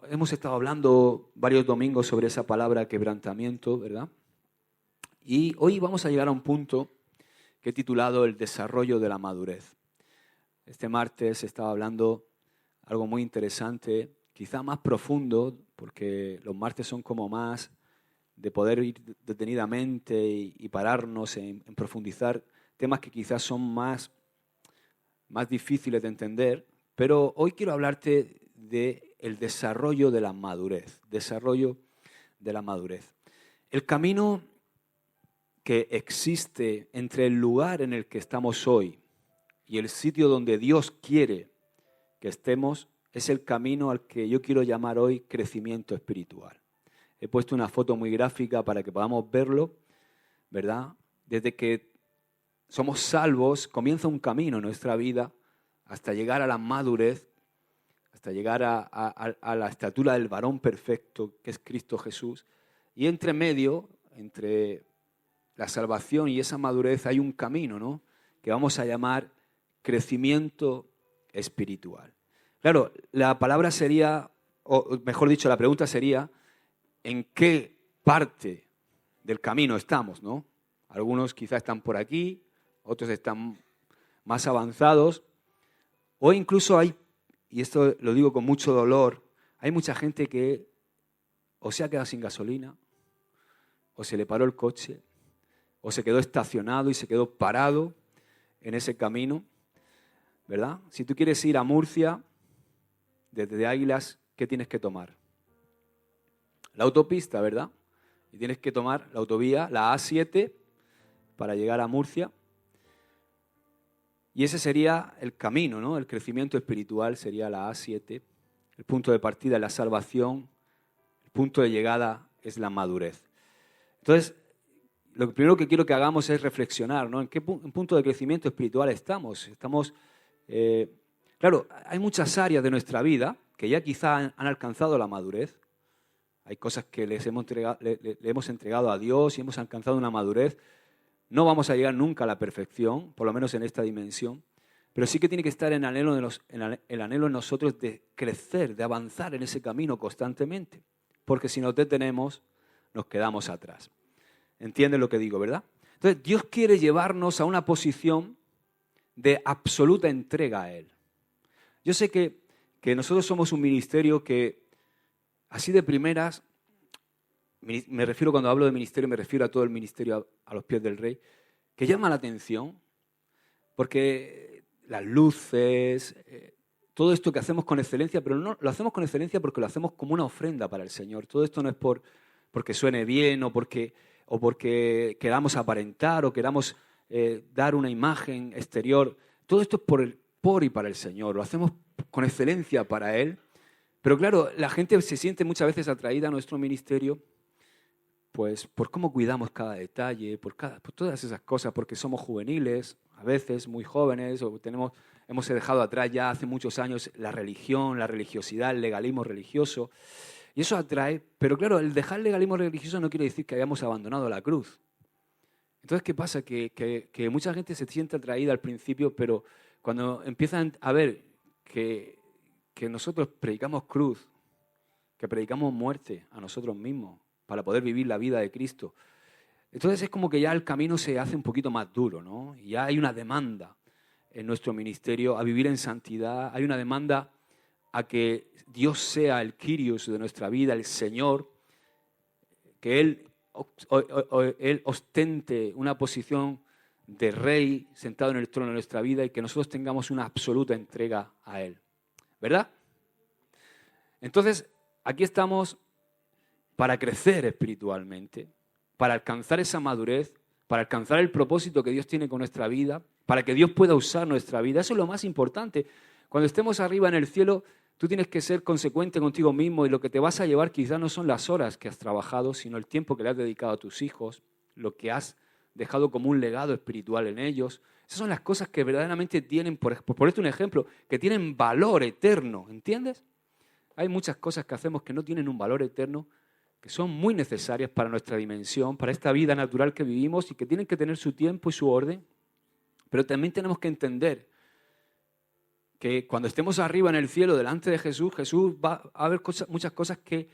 Hemos estado hablando varios domingos sobre esa palabra quebrantamiento, ¿verdad? Y hoy vamos a llegar a un punto que he titulado el desarrollo de la madurez. Este martes estaba hablando algo muy interesante, quizá más profundo, porque los martes son como más de poder ir detenidamente y pararnos en profundizar temas que quizás son más difíciles de entender, pero hoy quiero hablarte del desarrollo de la madurez, El camino que existe entre el lugar en el que estamos hoy y el sitio donde Dios quiere que estemos es el camino al que yo quiero llamar hoy crecimiento espiritual. He puesto una foto muy gráfica para que podamos verlo, ¿verdad? Desde que somos salvos, comienza un camino en nuestra vida hasta llegar a la madurez, hasta llegar a la estatura del varón perfecto, que es Cristo Jesús. Y entre medio, entre la salvación y esa madurez, hay un camino, ¿no?, que vamos a llamar crecimiento espiritual. Claro, la palabra sería, o mejor dicho, la pregunta sería, ¿en qué parte del camino estamos, no? Algunos quizás están por aquí, otros están más avanzados, o incluso hay, y esto lo digo con mucho dolor, hay mucha gente que o se ha quedado sin gasolina, o se le paró el coche, o se quedó estacionado y se quedó parado en ese camino, ¿verdad? Si tú quieres ir a Murcia, desde Águilas, ¿qué tienes que tomar? La autopista, ¿verdad? Y tienes que tomar la autovía, la A7, para llegar a Murcia. Y ese sería el camino, ¿no? El crecimiento espiritual sería la A7. El punto de partida es la salvación. El punto de llegada es la madurez. Entonces, lo primero que quiero que hagamos es reflexionar, ¿no? ¿En qué punto de crecimiento espiritual estamos? Claro, hay muchas áreas de nuestra vida que ya quizá han alcanzado la madurez. Hay cosas que le hemos entregado a Dios y hemos alcanzado una madurez. No vamos a llegar nunca a la perfección, por lo menos en esta dimensión, pero sí que tiene que estar el anhelo en nosotros de crecer, de avanzar en ese camino constantemente, porque si nos detenemos, nos quedamos atrás. ¿Entienden lo que digo, verdad? Entonces, Dios quiere llevarnos a una posición de absoluta entrega a Él. Yo sé que nosotros somos un ministerio que, así de primeras, me refiero, cuando hablo de ministerio, me refiero a todo el ministerio a los pies del Rey, que llama la atención, porque las luces, todo esto que hacemos con excelencia, pero no lo hacemos con excelencia porque lo hacemos como una ofrenda para el Señor. Todo esto no es porque suene bien o porque queramos aparentar o queramos dar una imagen exterior. Todo esto es por y para el Señor. Lo hacemos con excelencia para Él. Pero claro, la gente se siente muchas veces atraída a nuestro ministerio pues por cómo cuidamos cada detalle, por todas esas cosas, porque somos juveniles, a veces muy jóvenes, o hemos dejado atrás ya hace muchos años la religión, la religiosidad, el legalismo religioso. Y eso atrae, pero claro, el dejar el legalismo religioso no quiere decir que hayamos abandonado la cruz. Entonces, ¿qué pasa? Que mucha gente se siente atraída al principio, pero cuando empiezan a ver que nosotros predicamos cruz, que predicamos muerte a nosotros mismos para poder vivir la vida de Cristo, entonces es como que ya el camino se hace un poquito más duro, ¿no? Y ya hay una demanda en nuestro ministerio a vivir en santidad, hay una demanda a que Dios sea el Kyrios de nuestra vida, el Señor, que Él ostente una posición de rey sentado en el trono de nuestra vida y que nosotros tengamos una absoluta entrega a Él. ¿Verdad? Entonces, aquí estamos para crecer espiritualmente, para alcanzar esa madurez, para alcanzar el propósito que Dios tiene con nuestra vida, para que Dios pueda usar nuestra vida. Eso es lo más importante. Cuando estemos arriba en el cielo, tú tienes que ser consecuente contigo mismo y lo que te vas a llevar quizás no son las horas que has trabajado, sino el tiempo que le has dedicado a tus hijos, lo que has dejado como un legado espiritual en ellos. Esas son las cosas que verdaderamente tienen, por ponerte un ejemplo, que tienen valor eterno, ¿entiendes? Hay muchas cosas que hacemos que no tienen un valor eterno, que son muy necesarias para nuestra dimensión, para esta vida natural que vivimos y que tienen que tener su tiempo y su orden, pero también tenemos que entender que cuando estemos arriba en el cielo delante de Jesús, Jesús va a ver muchas cosas que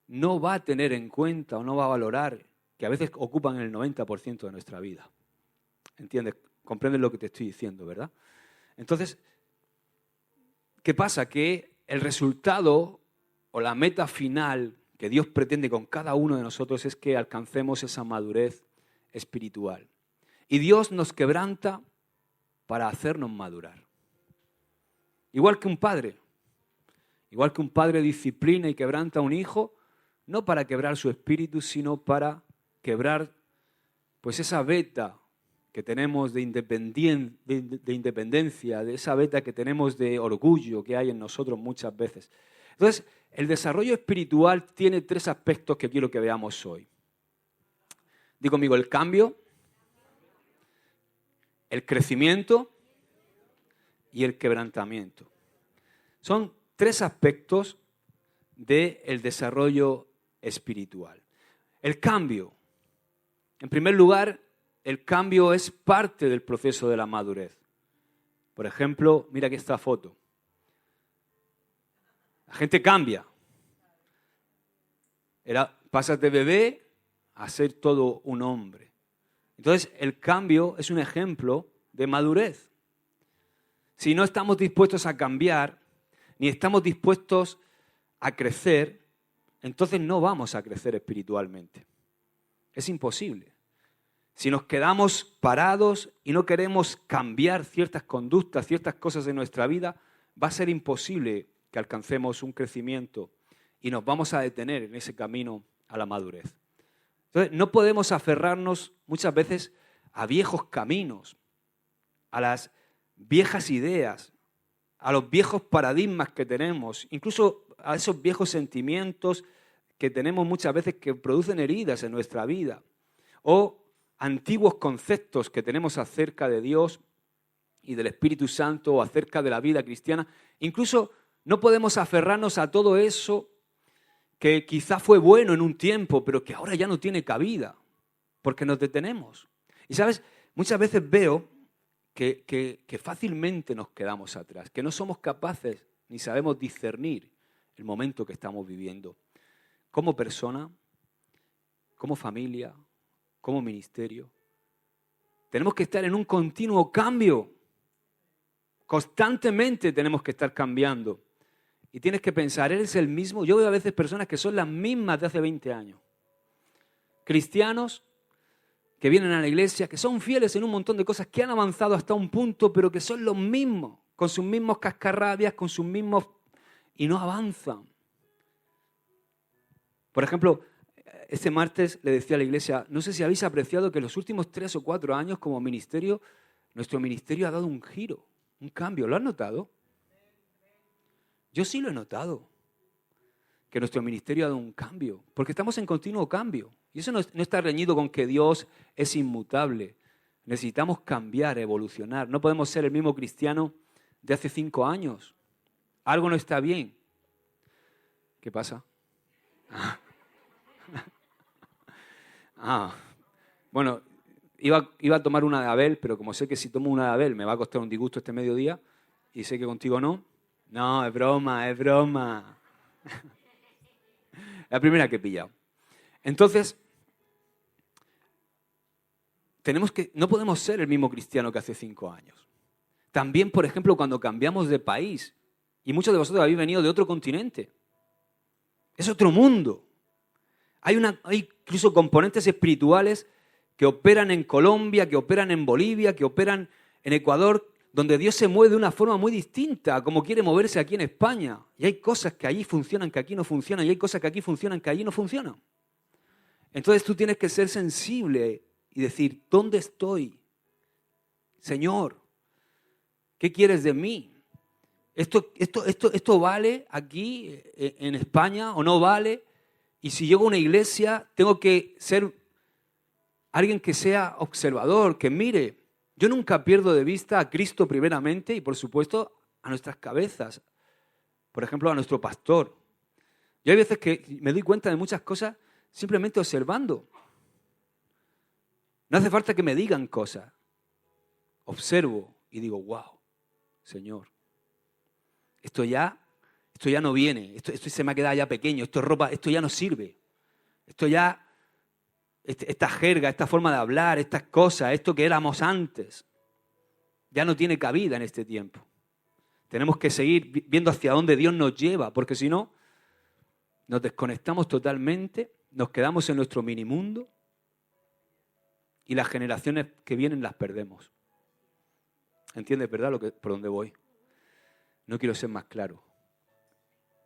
no va a tener en cuenta o no va a valorar, que a veces ocupan el 90% de nuestra vida. ¿Entiendes? Comprendes lo que te estoy diciendo, ¿verdad? Entonces, ¿qué pasa? Que el resultado o la meta final que Dios pretende con cada uno de nosotros es que alcancemos esa madurez espiritual. Y Dios nos quebranta para hacernos madurar. Igual que un padre disciplina y quebranta a un hijo, no para quebrar su espíritu, sino para quebrar pues esa veta que tenemos de independencia, de esa veta que tenemos de orgullo que hay en nosotros muchas veces. Entonces, el desarrollo espiritual tiene 3 aspectos que quiero que veamos hoy. Digo conmigo, el cambio, el crecimiento y el quebrantamiento. Son 3 aspectos del desarrollo espiritual. El cambio. En primer lugar, el cambio es parte del proceso de la madurez. Por ejemplo, mira aquí esta foto. La gente cambia. Pasas de bebé a ser todo un hombre. Entonces, el cambio es un ejemplo de madurez. Si no estamos dispuestos a cambiar, ni estamos dispuestos a crecer, entonces no vamos a crecer espiritualmente. Es imposible. Si nos quedamos parados y no queremos cambiar ciertas conductas, ciertas cosas de nuestra vida, va a ser imposible que alcancemos un crecimiento y nos vamos a detener en ese camino a la madurez. Entonces, no podemos aferrarnos muchas veces a viejos caminos, a las viejas ideas, a los viejos paradigmas que tenemos, incluso a esos viejos sentimientos que tenemos muchas veces que producen heridas en nuestra vida, o antiguos conceptos que tenemos acerca de Dios y del Espíritu Santo o acerca de la vida cristiana. Incluso no podemos aferrarnos a todo eso que quizá fue bueno en un tiempo, pero que ahora ya no tiene cabida, porque nos detenemos. Y sabes, muchas veces veo que fácilmente nos quedamos atrás, que no somos capaces ni sabemos discernir el momento que estamos viviendo. Como persona, como familia, como ministerio. Tenemos que estar en un continuo cambio. Constantemente tenemos que estar cambiando. Y tienes que pensar, ¿eres el mismo? Yo veo a veces personas que son las mismas de hace 20 años. Cristianos que vienen a la iglesia, que son fieles en un montón de cosas, que han avanzado hasta un punto, pero que son los mismos, con sus mismos cascarrabias, con sus mismos... y no avanzan. Por ejemplo, este martes le decía a la iglesia, no sé si habéis apreciado que en los últimos 3 o 4 años como ministerio, nuestro ministerio ha dado un giro, un cambio. ¿Lo has notado? Yo sí lo he notado, que nuestro ministerio ha dado un cambio, porque estamos en continuo cambio. Y eso no está reñido con que Dios es inmutable. Necesitamos cambiar, evolucionar. No podemos ser el mismo cristiano de hace 5 años. Algo no está bien. ¿Qué pasa? Bueno, iba a tomar una de Abel, pero como sé que si tomo una de Abel me va a costar un disgusto este mediodía, y sé que contigo no. No, es broma, es broma. La primera que he pillado. Entonces, no podemos ser el mismo cristiano que hace 5 años. También, por ejemplo, cuando cambiamos de país, y muchos de vosotros habéis venido de otro continente, es otro mundo. Hay incluso componentes espirituales que operan en Colombia, que operan en Bolivia, que operan en Ecuador, donde Dios se mueve de una forma muy distinta a como quiere moverse aquí en España. Y hay cosas que allí funcionan, que aquí no funcionan, y hay cosas que aquí funcionan, que allí no funcionan. Entonces tú tienes que ser sensible y decir, ¿dónde estoy? Señor, ¿qué quieres de mí? ¿Esto vale aquí en España o no vale? Y si llego a una iglesia, tengo que ser alguien que sea observador, que mire. Yo nunca pierdo de vista a Cristo primeramente y, por supuesto, a nuestras cabezas. Por ejemplo, a nuestro pastor. Yo hay veces que me doy cuenta de muchas cosas simplemente observando. No hace falta que me digan cosas. Observo y digo, wow, Señor, esto ya no viene, esto se me ha quedado ya pequeño, esto es ropa, esto ya no sirve. Esto ya, esta jerga, esta forma de hablar, estas cosas, esto que éramos antes, ya no tiene cabida en este tiempo. Tenemos que seguir viendo hacia dónde Dios nos lleva, porque si no, nos desconectamos totalmente, nos quedamos en nuestro minimundo y las generaciones que vienen las perdemos. ¿Entiendes, verdad, por dónde voy? No quiero ser más claro,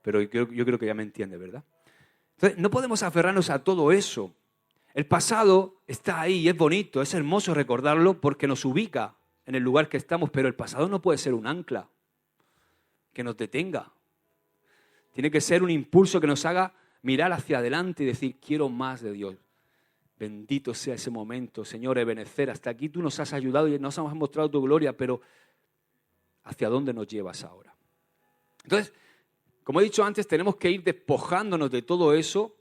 pero yo creo que ya me entiendes, ¿verdad? Entonces, no podemos aferrarnos a todo eso. El pasado está ahí y es bonito, es hermoso recordarlo porque nos ubica en el lugar que estamos, pero el pasado no puede ser un ancla que nos detenga. Tiene que ser un impulso que nos haga mirar hacia adelante y decir, quiero más de Dios. Bendito sea ese momento, Señor Ebenezer. Hasta aquí tú nos has ayudado y nos has mostrado tu gloria, pero ¿hacia dónde nos llevas ahora? Entonces, como he dicho antes, tenemos que ir despojándonos de todo eso,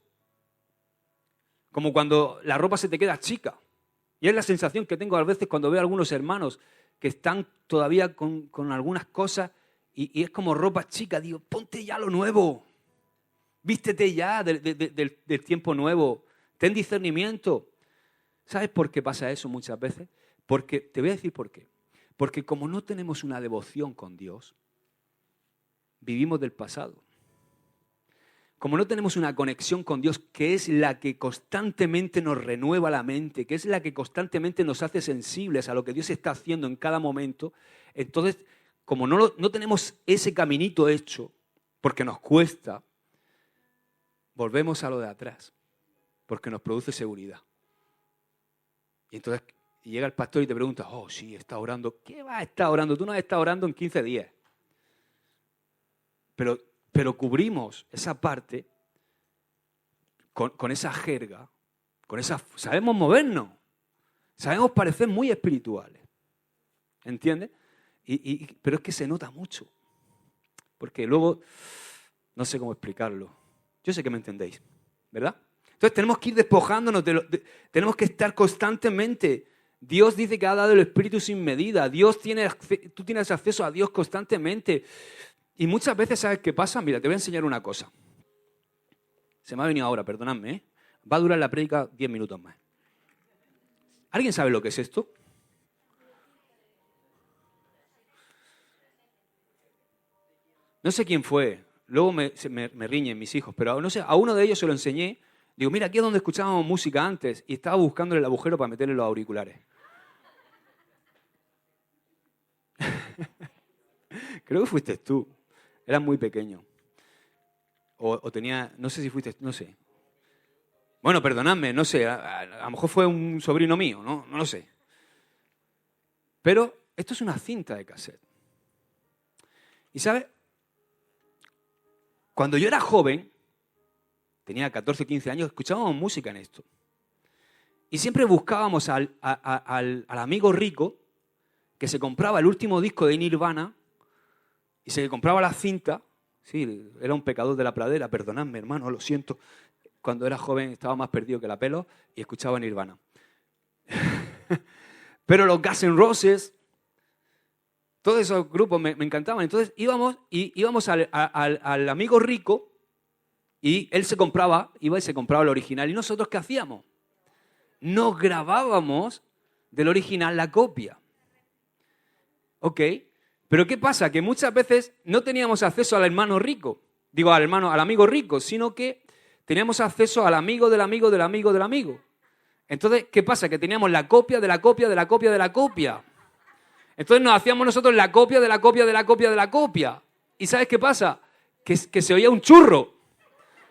como cuando la ropa se te queda chica. Y es la sensación que tengo a veces cuando veo a algunos hermanos que están todavía con algunas cosas y es como ropa chica. Digo, ponte ya lo nuevo. Vístete ya del tiempo nuevo. Ten discernimiento. ¿Sabes por qué pasa eso muchas veces? Porque, te voy a decir por qué. Porque como no tenemos una devoción con Dios, vivimos del pasado. Como no tenemos una conexión con Dios, que es la que constantemente nos renueva la mente, que es la que constantemente nos hace sensibles a lo que Dios está haciendo en cada momento, entonces, como no tenemos ese caminito hecho, porque nos cuesta, volvemos a lo de atrás, porque nos produce seguridad. Y entonces llega el pastor y te pregunta, oh, sí, está orando. ¿Qué vas a estar orando? Tú no has estado orando en 15 días. Pero cubrimos esa parte con esa jerga, sabemos movernos, sabemos parecer muy espirituales, ¿entiendes? Pero es que se nota mucho, porque luego, no sé cómo explicarlo, yo sé que me entendéis, ¿verdad? Entonces tenemos que ir despojándonos, tenemos que estar constantemente. Dios dice que ha dado el Espíritu sin medida, tú tienes acceso a Dios constantemente. Y muchas veces, ¿sabes qué pasa? Mira, te voy a enseñar una cosa. Se me ha venido ahora, perdonadme, ¿eh? Va a durar la prédica 10 minutos más. ¿Alguien sabe lo que es esto? No sé quién fue. Luego me riñen mis hijos, pero no sé, a uno de ellos se lo enseñé. Digo, mira, aquí es donde escuchábamos música antes. Y estaba buscándole el agujero para meterle los auriculares. Creo que fuiste tú. Eras muy pequeño. O tenía, no sé si fuiste, no sé. Bueno, perdonadme, no sé, a lo mejor fue un sobrino mío, no lo sé. Pero esto es una cinta de cassette. Y ¿sabes? Cuando yo era joven, tenía 14, 15 años, escuchábamos música en esto. Y siempre buscábamos al amigo rico que se compraba el último disco de Nirvana y se compraba la cinta. Sí, era un pecador de la pradera, perdonadme, hermano, lo siento. Cuando era joven estaba más perdido que la pelo y escuchaba Nirvana. Pero los Guns N' Roses, todos esos grupos me encantaban. Entonces íbamos al amigo rico y él iba y se compraba el original. ¿Y nosotros qué hacíamos? Nos grabábamos del original la copia. ¿Ok? Pero ¿qué pasa? Que muchas veces no teníamos acceso al hermano rico, al amigo rico, sino que teníamos acceso al amigo del amigo del amigo del amigo. Entonces, ¿qué pasa? Que teníamos la copia de la copia de la copia de la copia. Entonces nos hacíamos nosotros la copia de la copia de la copia de la copia. ¿Y sabes qué pasa? Que se oía un churro,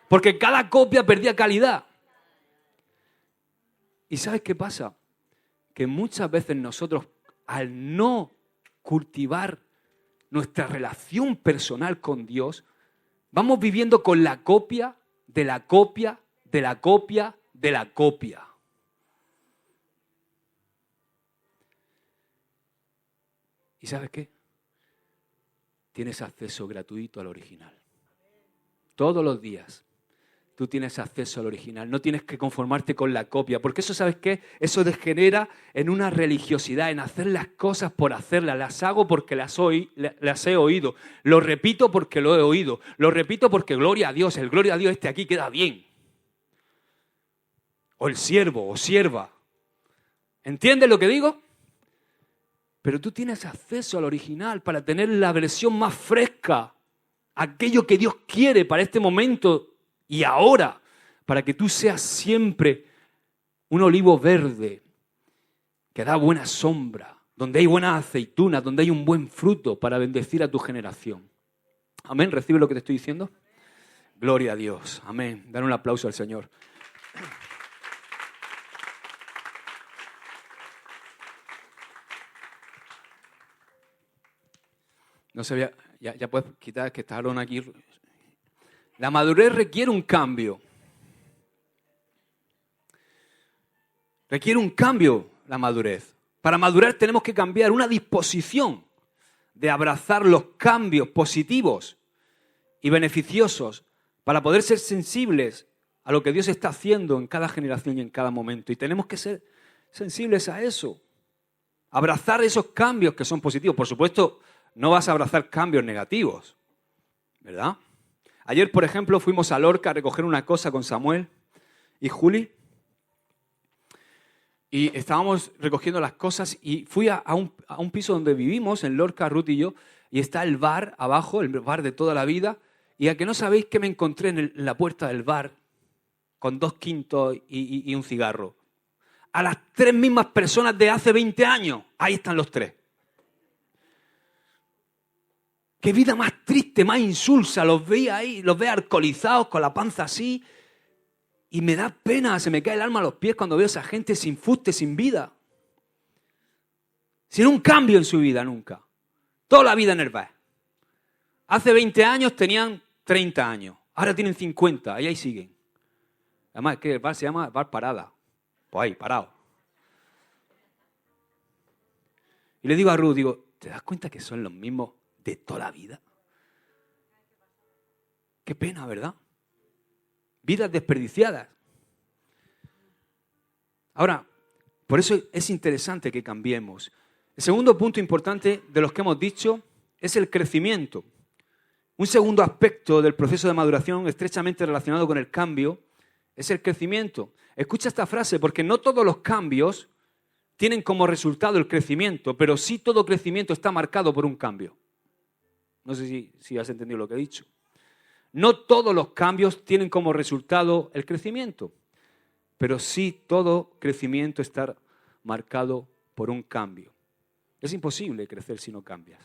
porque cada copia perdía calidad. ¿Y sabes qué pasa? Que muchas veces nosotros, al no cultivar nuestra relación personal con Dios, vamos viviendo con la copia de la copia de la copia de la copia. ¿Y sabes qué? Tienes acceso gratuito al original. Todos los días tú tienes acceso al original. No tienes que conformarte con la copia, porque eso, ¿sabes qué? Eso degenera en una religiosidad, en hacer las cosas por hacerlas. Las hago porque las he oído. Lo repito porque lo he oído. Lo repito porque gloria a Dios. El gloria a Dios aquí queda bien. O el siervo o sierva. ¿Entiendes lo que digo? Pero tú tienes acceso al original para tener la versión más fresca. Aquello que Dios quiere para este momento y ahora, para que tú seas siempre un olivo verde que da buena sombra, donde hay buenas aceitunas, donde hay un buen fruto para bendecir a tu generación. Amén. ¿Recibe lo que te estoy diciendo? Gloria a Dios. Amén. Dan un aplauso al Señor. No se vea, ya puedes quitar que está Aaron aquí. La madurez requiere un cambio. Requiere un cambio la madurez. Para madurar tenemos que cambiar una disposición de abrazar los cambios positivos y beneficiosos para poder ser sensibles a lo que Dios está haciendo en cada generación y en cada momento. Y tenemos que ser sensibles a eso. Abrazar esos cambios que son positivos. Por supuesto, no vas a abrazar cambios negativos, ¿verdad? Ayer, por ejemplo, fuimos a Lorca a recoger una cosa con Samuel y Juli. Y estábamos recogiendo las cosas y fui a un piso donde vivimos, en Lorca, Ruth y yo, y está el bar abajo, el bar de toda la vida. Y a que no sabéis que me encontré en la puerta del bar con 2 quintos y un cigarro. A las 3 mismas personas de hace 20 años. Ahí están los 3. Qué vida más triste, más insulsa. Los veía ahí, los veo alcoholizados, con la panza así. Y me da pena, se me cae el alma a los pies cuando veo a esa gente sin fuste, sin vida. Sin un cambio en su vida nunca. Toda la vida en el bar. Hace 20 años tenían 30 años. Ahora tienen 50 y ahí siguen. Además, es que el bar se llama bar parada. Pues ahí, parado. Y le digo a Ruth, digo, ¿te das cuenta que son los mismos de toda la vida? Qué pena, ¿verdad? Vidas desperdiciadas. Ahora, por eso es interesante que cambiemos. El segundo punto importante de los que hemos dicho es el crecimiento. Un segundo aspecto del proceso de maduración estrechamente relacionado con el cambio es el crecimiento. Escucha esta frase, porque no todos los cambios tienen como resultado el crecimiento, pero sí todo crecimiento está marcado por un cambio. No sé si has entendido lo que he dicho. No todos los cambios tienen como resultado el crecimiento, pero sí todo crecimiento está marcado por un cambio. Es imposible crecer si no cambias.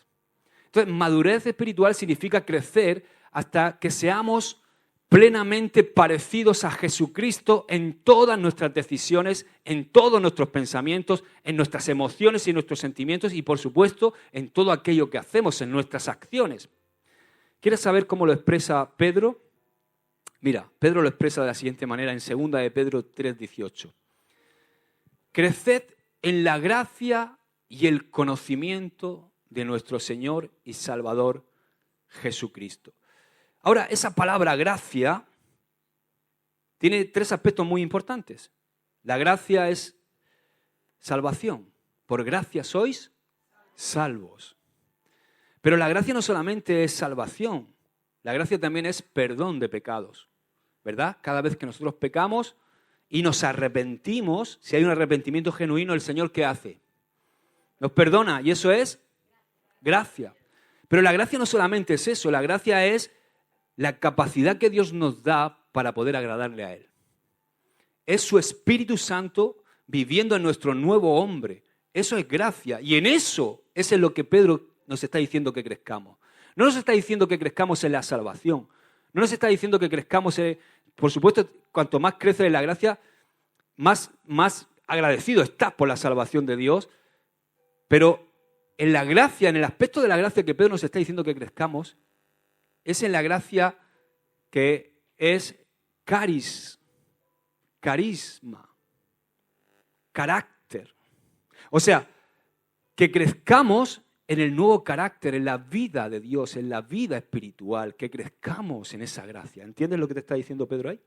Entonces, madurez espiritual significa crecer hasta que seamos plenamente parecidos a Jesucristo en todas nuestras decisiones, en todos nuestros pensamientos, en nuestras emociones y nuestros sentimientos y, por supuesto, en todo aquello que hacemos, en nuestras acciones. ¿Quieres saber cómo lo expresa Pedro? Mira, Pedro lo expresa de la siguiente manera en 2 de Pedro 3:18. Creced en la gracia y el conocimiento de nuestro Señor y Salvador Jesucristo. Ahora, esa palabra gracia tiene 3 aspectos muy importantes. La gracia es salvación. Por gracia sois salvos. Pero la gracia no solamente es salvación, la gracia también es perdón de pecados, ¿verdad? Cada vez que nosotros pecamos y nos arrepentimos, si hay un arrepentimiento genuino, el Señor, ¿qué hace? Nos perdona y eso es gracia. Pero la gracia no solamente es eso, la gracia es la capacidad que Dios nos da para poder agradarle a Él. Es su Espíritu Santo viviendo en nuestro nuevo hombre. Eso es gracia y en eso es en lo que Pedro nos está diciendo que crezcamos. No nos está diciendo que crezcamos en la salvación. No nos está diciendo que crezcamos por supuesto, cuanto más creces en la gracia, más agradecido estás por la salvación de Dios. Pero en la gracia, en el aspecto de la gracia que Pedro nos está diciendo que crezcamos, es en la gracia que es carisma, carácter. O sea, que crezcamos en el nuevo carácter, en la vida de Dios, en la vida espiritual, que crezcamos en esa gracia. ¿Entiendes lo que te está diciendo Pedro ahí?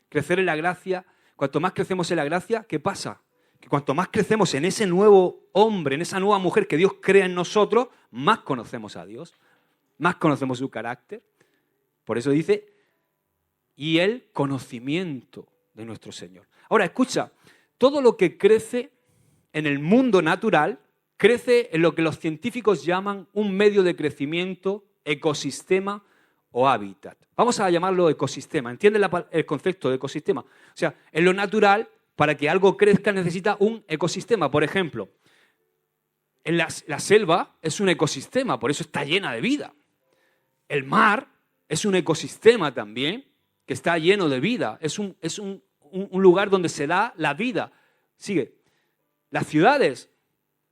crecer en la gracia, cuanto más crecemos en la gracia, ¿qué pasa? Que cuanto más crecemos en ese nuevo hombre, en esa nueva mujer que Dios crea en nosotros, más conocemos a Dios, más conocemos su carácter. Por eso dice, y el conocimiento de nuestro Señor. Ahora, escucha, todo lo que crece en el mundo natural, crece en lo que los científicos llaman un medio de crecimiento, ecosistema o hábitat. Vamos a llamarlo ecosistema. ¿Entienden el concepto de ecosistema? O sea, en lo natural, para que algo crezca necesita un ecosistema. Por ejemplo, la selva es un ecosistema, por eso está llena de vida. El mar es un ecosistema también, que está lleno de vida. Es un lugar donde se da la vida. Sigue. Las ciudades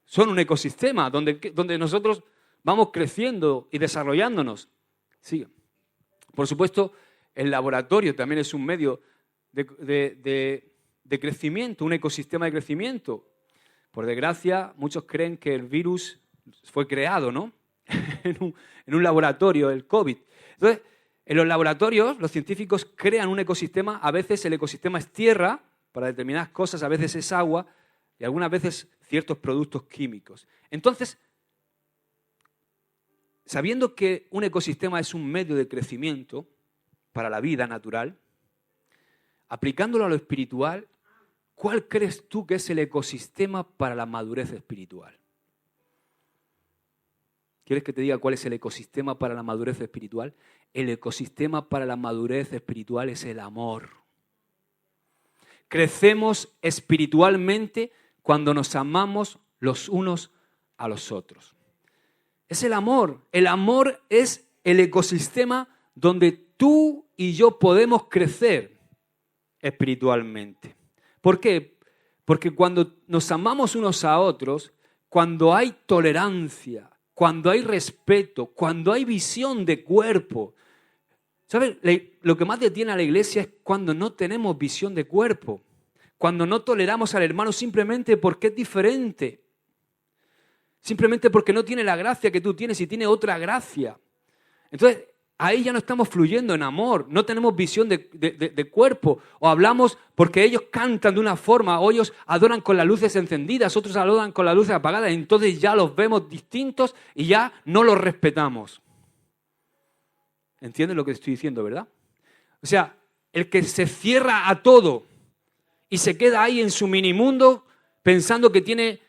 son un ecosistema donde nosotros vamos creciendo y desarrollándonos. Sigue. Por supuesto, el laboratorio también es un medio de crecimiento, un ecosistema de crecimiento. Por desgracia, muchos creen que el virus fue creado, ¿no? en un laboratorio, el COVID. Entonces, en los laboratorios, los científicos crean un ecosistema. A veces el ecosistema es tierra para determinadas cosas, a veces es agua y algunas veces ciertos productos químicos. Entonces, sabiendo que un ecosistema es un medio de crecimiento para la vida natural, aplicándolo a lo espiritual, ¿cuál crees tú que es el ecosistema para la madurez espiritual? ¿Quieres que te diga cuál es el ecosistema para la madurez espiritual? El ecosistema para la madurez espiritual es el amor. Crecemos espiritualmente cuando nos amamos los unos a los otros. Es el amor. El amor es el ecosistema donde tú y yo podemos crecer espiritualmente. ¿Por qué? Porque cuando nos amamos unos a otros, cuando hay tolerancia, cuando hay respeto, cuando hay visión de cuerpo. ¿Sabes? Lo que más detiene a la iglesia es cuando no tenemos visión de cuerpo. Cuando no toleramos al hermano simplemente porque es diferente. Simplemente porque no tiene la gracia que tú tienes y tiene otra gracia. Entonces, ahí ya no estamos fluyendo en amor. No tenemos visión de cuerpo. O hablamos porque ellos cantan de una forma, o ellos adoran con las luces encendidas, otros adoran con las luces apagadas. Entonces ya los vemos distintos y ya no los respetamos. ¿Entienden lo que estoy diciendo, verdad? O sea, el que se cierra a todo y se queda ahí en su minimundo pensando que tiene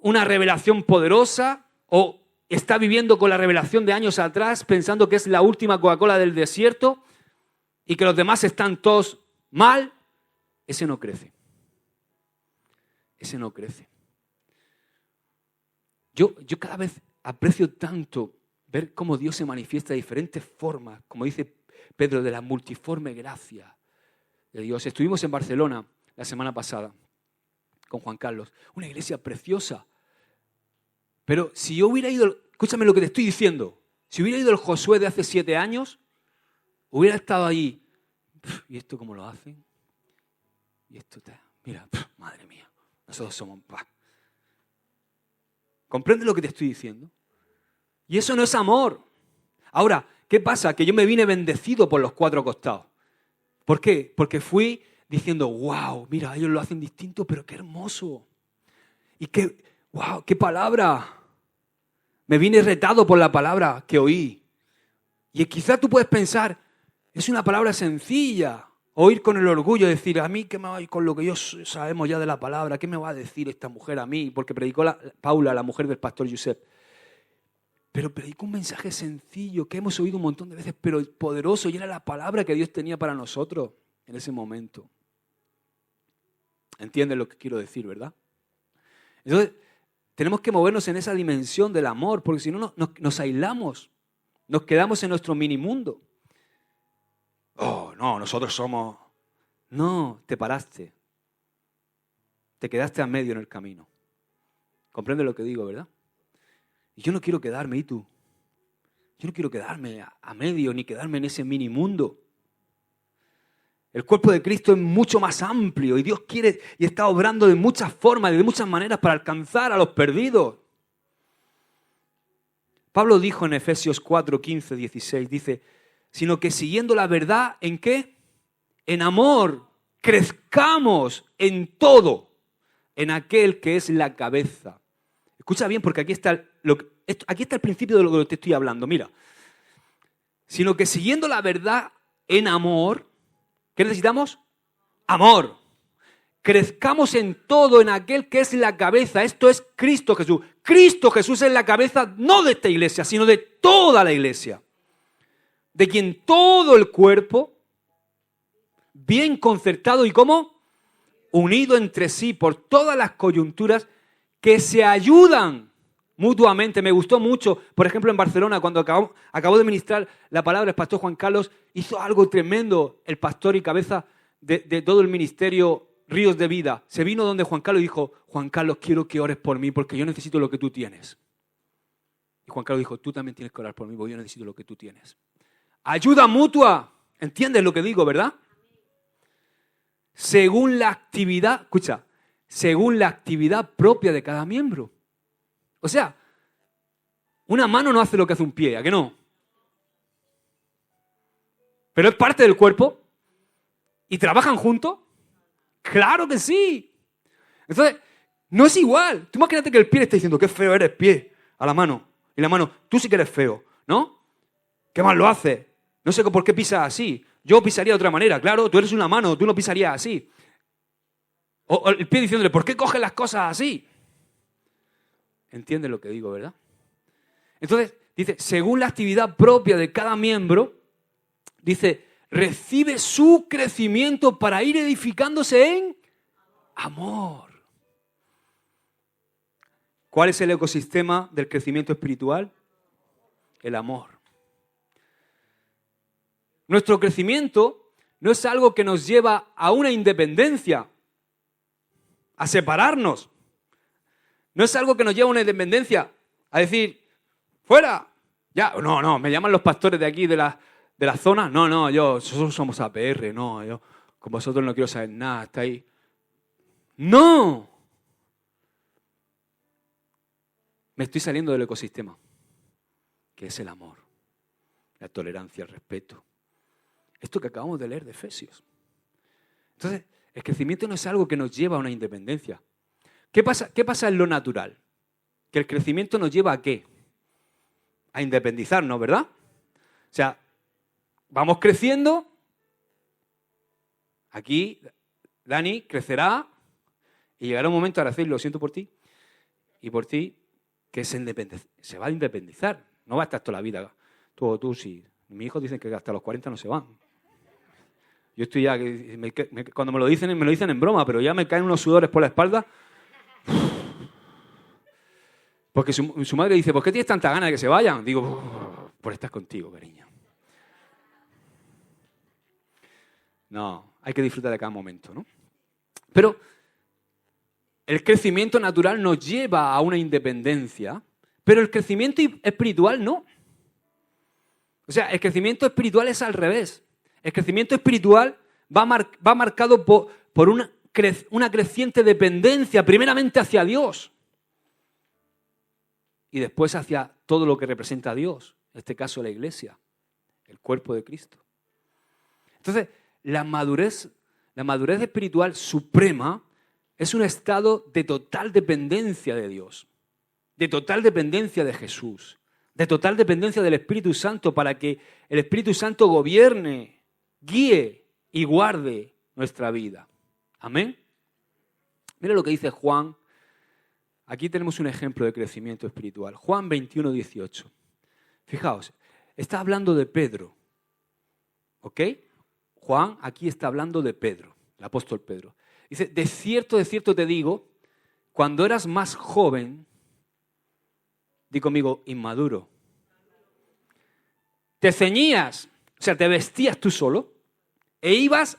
una revelación poderosa o está viviendo con la revelación de años atrás pensando que es la última Coca-Cola del desierto y que los demás están todos mal, ese no crece. Ese no crece. Yo cada vez aprecio tanto ver cómo Dios se manifiesta de diferentes formas, como dice Pedro, de la multiforme gracia de Dios. Estuvimos en Barcelona la semana pasada con Juan Carlos, una iglesia preciosa. Pero si yo hubiera ido, escúchame lo que te estoy diciendo, si hubiera ido el Josué de hace 7 años, hubiera estado ahí, ¿y esto cómo lo hacen? Y esto, mira, madre mía, nosotros somos paz. ¿Comprende lo que te estoy diciendo? Y eso no es amor. Ahora, ¿qué pasa? Que yo me vine bendecido por los 4 costados. ¿Por qué? Porque fui diciendo, wow, mira, ellos lo hacen distinto, pero qué hermoso. Y qué, wow, qué palabra. Me vine retado por la palabra que oí. Y quizás tú puedes pensar, es una palabra sencilla. Oír con el orgullo, decir, a mí, ¿qué me va a ir con lo que yo sabemos ya de la palabra? ¿Qué me va a decir esta mujer a mí? Porque predicó Paula, la mujer del pastor Josep. Pero predicó un mensaje sencillo que hemos oído un montón de veces, pero poderoso, y era la palabra que Dios tenía para nosotros en ese momento. ¿Entienden lo que quiero decir, verdad? Entonces, tenemos que movernos en esa dimensión del amor, porque si no nos aislamos, nos quedamos en nuestro minimundo. Oh, no, nosotros somos... No, te paraste. Te quedaste a medio en el camino. ¿Comprende lo que digo, verdad? Y yo no quiero quedarme, ¿y tú? Yo no quiero quedarme a medio ni quedarme en ese minimundo. El cuerpo de Cristo es mucho más amplio y Dios quiere y está obrando de muchas formas y de muchas maneras para alcanzar a los perdidos. Pablo dijo en Efesios 4, 15, 16, dice, sino que siguiendo la verdad, ¿en qué? En amor, crezcamos en todo, en aquel que es la cabeza. Escucha bien, porque aquí está el principio de lo que te estoy hablando. Mira, sino que siguiendo la verdad en amor, ¿qué necesitamos? Amor. Crezcamos en todo en aquel que es la cabeza. Esto es Cristo Jesús. Cristo Jesús es la cabeza no de esta iglesia, sino de toda la iglesia. De quien todo el cuerpo, bien concertado y ¿cómo? Unido entre sí por todas las coyunturas que se ayudan mutuamente. Me gustó mucho, por ejemplo, en Barcelona, cuando acabó de ministrar la palabra el pastor Juan Carlos, hizo algo tremendo el pastor y cabeza de todo el ministerio Ríos de Vida. Se vino donde Juan Carlos y dijo, Juan Carlos, quiero que ores por mí porque yo necesito lo que tú tienes. Y Juan Carlos dijo, tú también tienes que orar por mí porque yo necesito lo que tú tienes. Ayuda mutua. ¿Entiendes lo que digo, verdad? Según la actividad, escucha, según la actividad propia de cada miembro. O sea, una mano no hace lo que hace un pie, ¿a qué no? Pero es parte del cuerpo. ¿Y trabajan juntos? ¡Claro que sí! Entonces, no es igual. Tú imagínate que el pie le está diciendo, qué feo eres, pie, a la mano. Y la mano, tú sí que eres feo, ¿no? ¿Qué mal lo haces? No sé por qué pisas así. Yo pisaría de otra manera, claro, tú eres una mano, tú no pisarías así. O el pie diciéndole, ¿por qué coges las cosas así? ¿Entiendes lo que digo, verdad? Entonces, dice, según la actividad propia de cada miembro, dice, recibe su crecimiento para ir edificándose en amor. ¿Cuál es el ecosistema del crecimiento espiritual? El amor. Nuestro crecimiento no es algo que nos lleva a una independencia, a separarnos. No es algo que nos lleva a una independencia, a decir, fuera. Ya, no, me llaman los pastores de aquí, de la zona. No, nosotros somos APR, no, yo con vosotros no quiero saber nada, está ahí. ¡No! Me estoy saliendo del ecosistema, que es el amor, la tolerancia, el respeto. Esto que acabamos de leer de Efesios. Entonces, el crecimiento no es algo que nos lleva a una independencia. ¿Qué pasa en lo natural? Que el crecimiento nos lleva ¿a qué? A independizarnos, ¿verdad? O sea, vamos creciendo. Aquí, Dani crecerá y llegará un momento, Araceli, lo siento por ti, y por ti, que se va a independizar. No va a estar toda la vida. Tú sí. Mis hijos dicen que hasta los 40 no se van. Yo estoy ya, cuando me lo dicen en broma, pero ya me caen unos sudores por la espalda. Porque su madre dice, ¿por qué tienes tanta ganas de que se vayan? Digo, por estar contigo, cariño. No, hay que disfrutar de cada momento, ¿no? Pero el crecimiento natural nos lleva a una independencia, pero el crecimiento espiritual no. O sea, el crecimiento espiritual es al revés. El crecimiento espiritual va marcado por una creciente dependencia, primeramente hacia Dios y después hacia todo lo que representa a Dios, en este caso la iglesia, el cuerpo de Cristo. Entonces, la madurez espiritual suprema es un estado de total dependencia de Dios, de total dependencia de Jesús, de total dependencia del Espíritu Santo para que el Espíritu Santo gobierne, guíe y guarde nuestra vida. Amén. Mira lo que dice Juan. Aquí tenemos un ejemplo de crecimiento espiritual. Juan 21:18. Fijaos, está hablando de Pedro. ¿Ok? Juan aquí está hablando de Pedro, el apóstol Pedro. Dice, de cierto te digo, cuando eras más joven, di conmigo, inmaduro, te ceñías, o sea, te vestías tú solo e ibas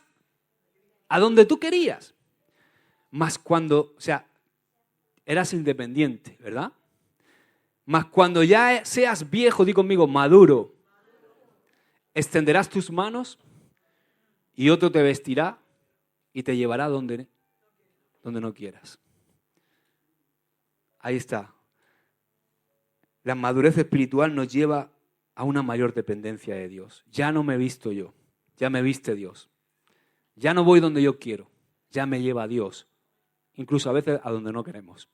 a donde tú querías. Mas cuando, o sea, eras independiente, ¿verdad? Mas cuando ya seas viejo, di conmigo, maduro, extenderás tus manos y otro te vestirá y te llevará donde no quieras. Ahí está. La madurez espiritual nos lleva a una mayor dependencia de Dios. Ya no me visto yo, ya me viste Dios. Ya no voy donde yo quiero, ya me lleva a Dios, incluso a veces a donde no queremos.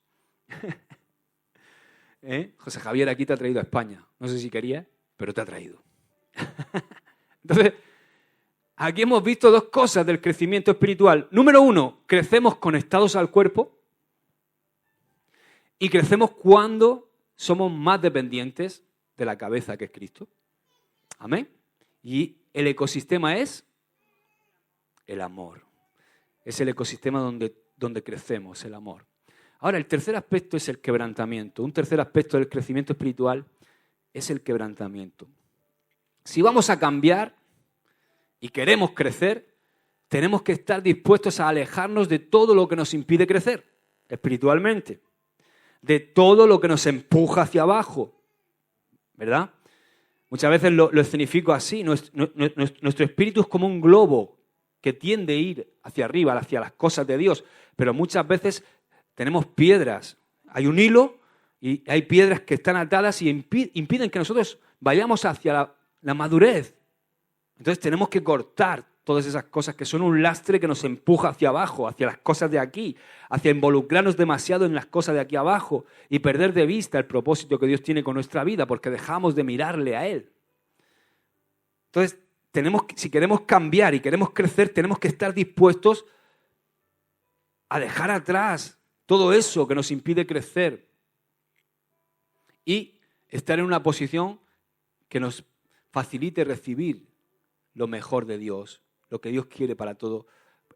José Javier aquí te ha traído a España. No sé si querías, pero te ha traído. Entonces, aquí hemos visto dos cosas del crecimiento espiritual. Número 1, crecemos conectados al cuerpo y crecemos cuando somos más dependientes de la cabeza que es Cristo. Amén. Y el ecosistema es el amor. Es el ecosistema donde crecemos, el amor. Ahora, el tercer aspecto es el quebrantamiento. Un tercer aspecto del crecimiento espiritual es el quebrantamiento. Si vamos a cambiar y queremos crecer, tenemos que estar dispuestos a alejarnos de todo lo que nos impide crecer espiritualmente, de todo lo que nos empuja hacia abajo, ¿verdad? Muchas veces lo escenifico así. Nuestro espíritu es como un globo que tiende a ir hacia arriba, hacia las cosas de Dios, pero muchas veces tenemos piedras. Hay un hilo y hay piedras que están atadas y impiden que nosotros vayamos hacia la madurez. Entonces tenemos que cortar todas esas cosas que son un lastre que nos empuja hacia abajo, hacia las cosas de aquí, hacia involucrarnos demasiado en las cosas de aquí abajo y perder de vista el propósito que Dios tiene con nuestra vida porque dejamos de mirarle a Él. Entonces, si queremos cambiar y queremos crecer, tenemos que estar dispuestos a dejar atrás todo eso que nos impide crecer y estar en una posición que nos facilite recibir lo mejor de Dios, lo que Dios quiere para todo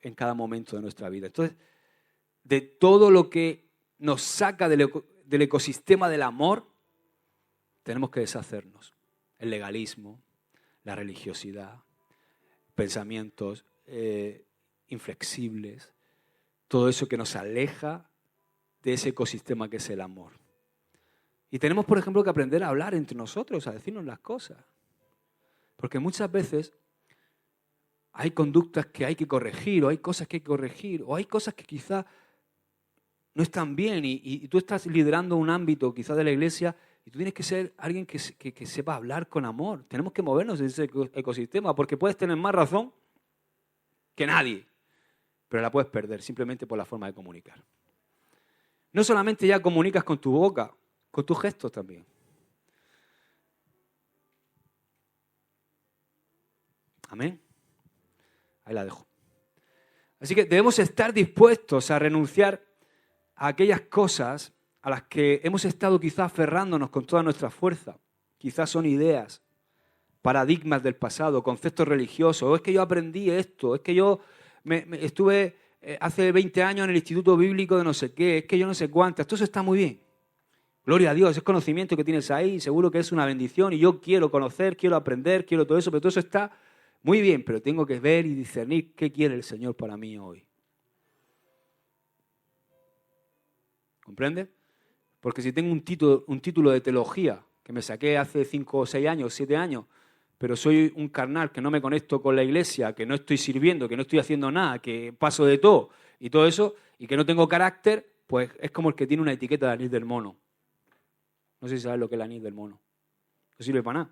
en cada momento de nuestra vida. Entonces, de todo lo que nos saca del ecosistema del amor, tenemos que deshacernos. El legalismo, la religiosidad, pensamientos inflexibles, todo eso que nos aleja de ese ecosistema que es el amor. Y tenemos, por ejemplo, que aprender a hablar entre nosotros, a decirnos las cosas. Porque muchas veces hay conductas que hay que corregir, o hay cosas que hay que corregir, o hay cosas que quizá no están bien, y tú estás liderando un ámbito quizá de la iglesia, y tú tienes que ser alguien que sepa hablar con amor. Tenemos que movernos en ese ecosistema, porque puedes tener más razón que nadie, pero la puedes perder simplemente por la forma de comunicar. No solamente ya comunicas con tu boca, con tus gestos también. Amén. Ahí la dejo. Así que debemos estar dispuestos a renunciar a aquellas cosas a las que hemos estado quizás aferrándonos con toda nuestra fuerza. Quizás son ideas, paradigmas del pasado, conceptos religiosos. O es que yo aprendí esto, es que yo estuve hace 20 años en el instituto bíblico de no sé qué, es que yo no sé cuántas. Todo eso está muy bien. Gloria a Dios, es conocimiento que tienes ahí, seguro que es una bendición y yo quiero conocer, quiero aprender, quiero todo eso, pero todo eso está muy bien, pero tengo que ver y discernir qué quiere el Señor para mí hoy. ¿Comprende? Porque si tengo un título de teología que me saqué hace 5 o 6 años, 7 años, pero soy un carnal que no me conecto con la iglesia, que no estoy sirviendo, que no estoy haciendo nada, que paso de todo y todo eso, y que no tengo carácter, pues es como el que tiene una etiqueta de anís del mono. No sé si sabes lo que es el anís del mono. No sirve para nada.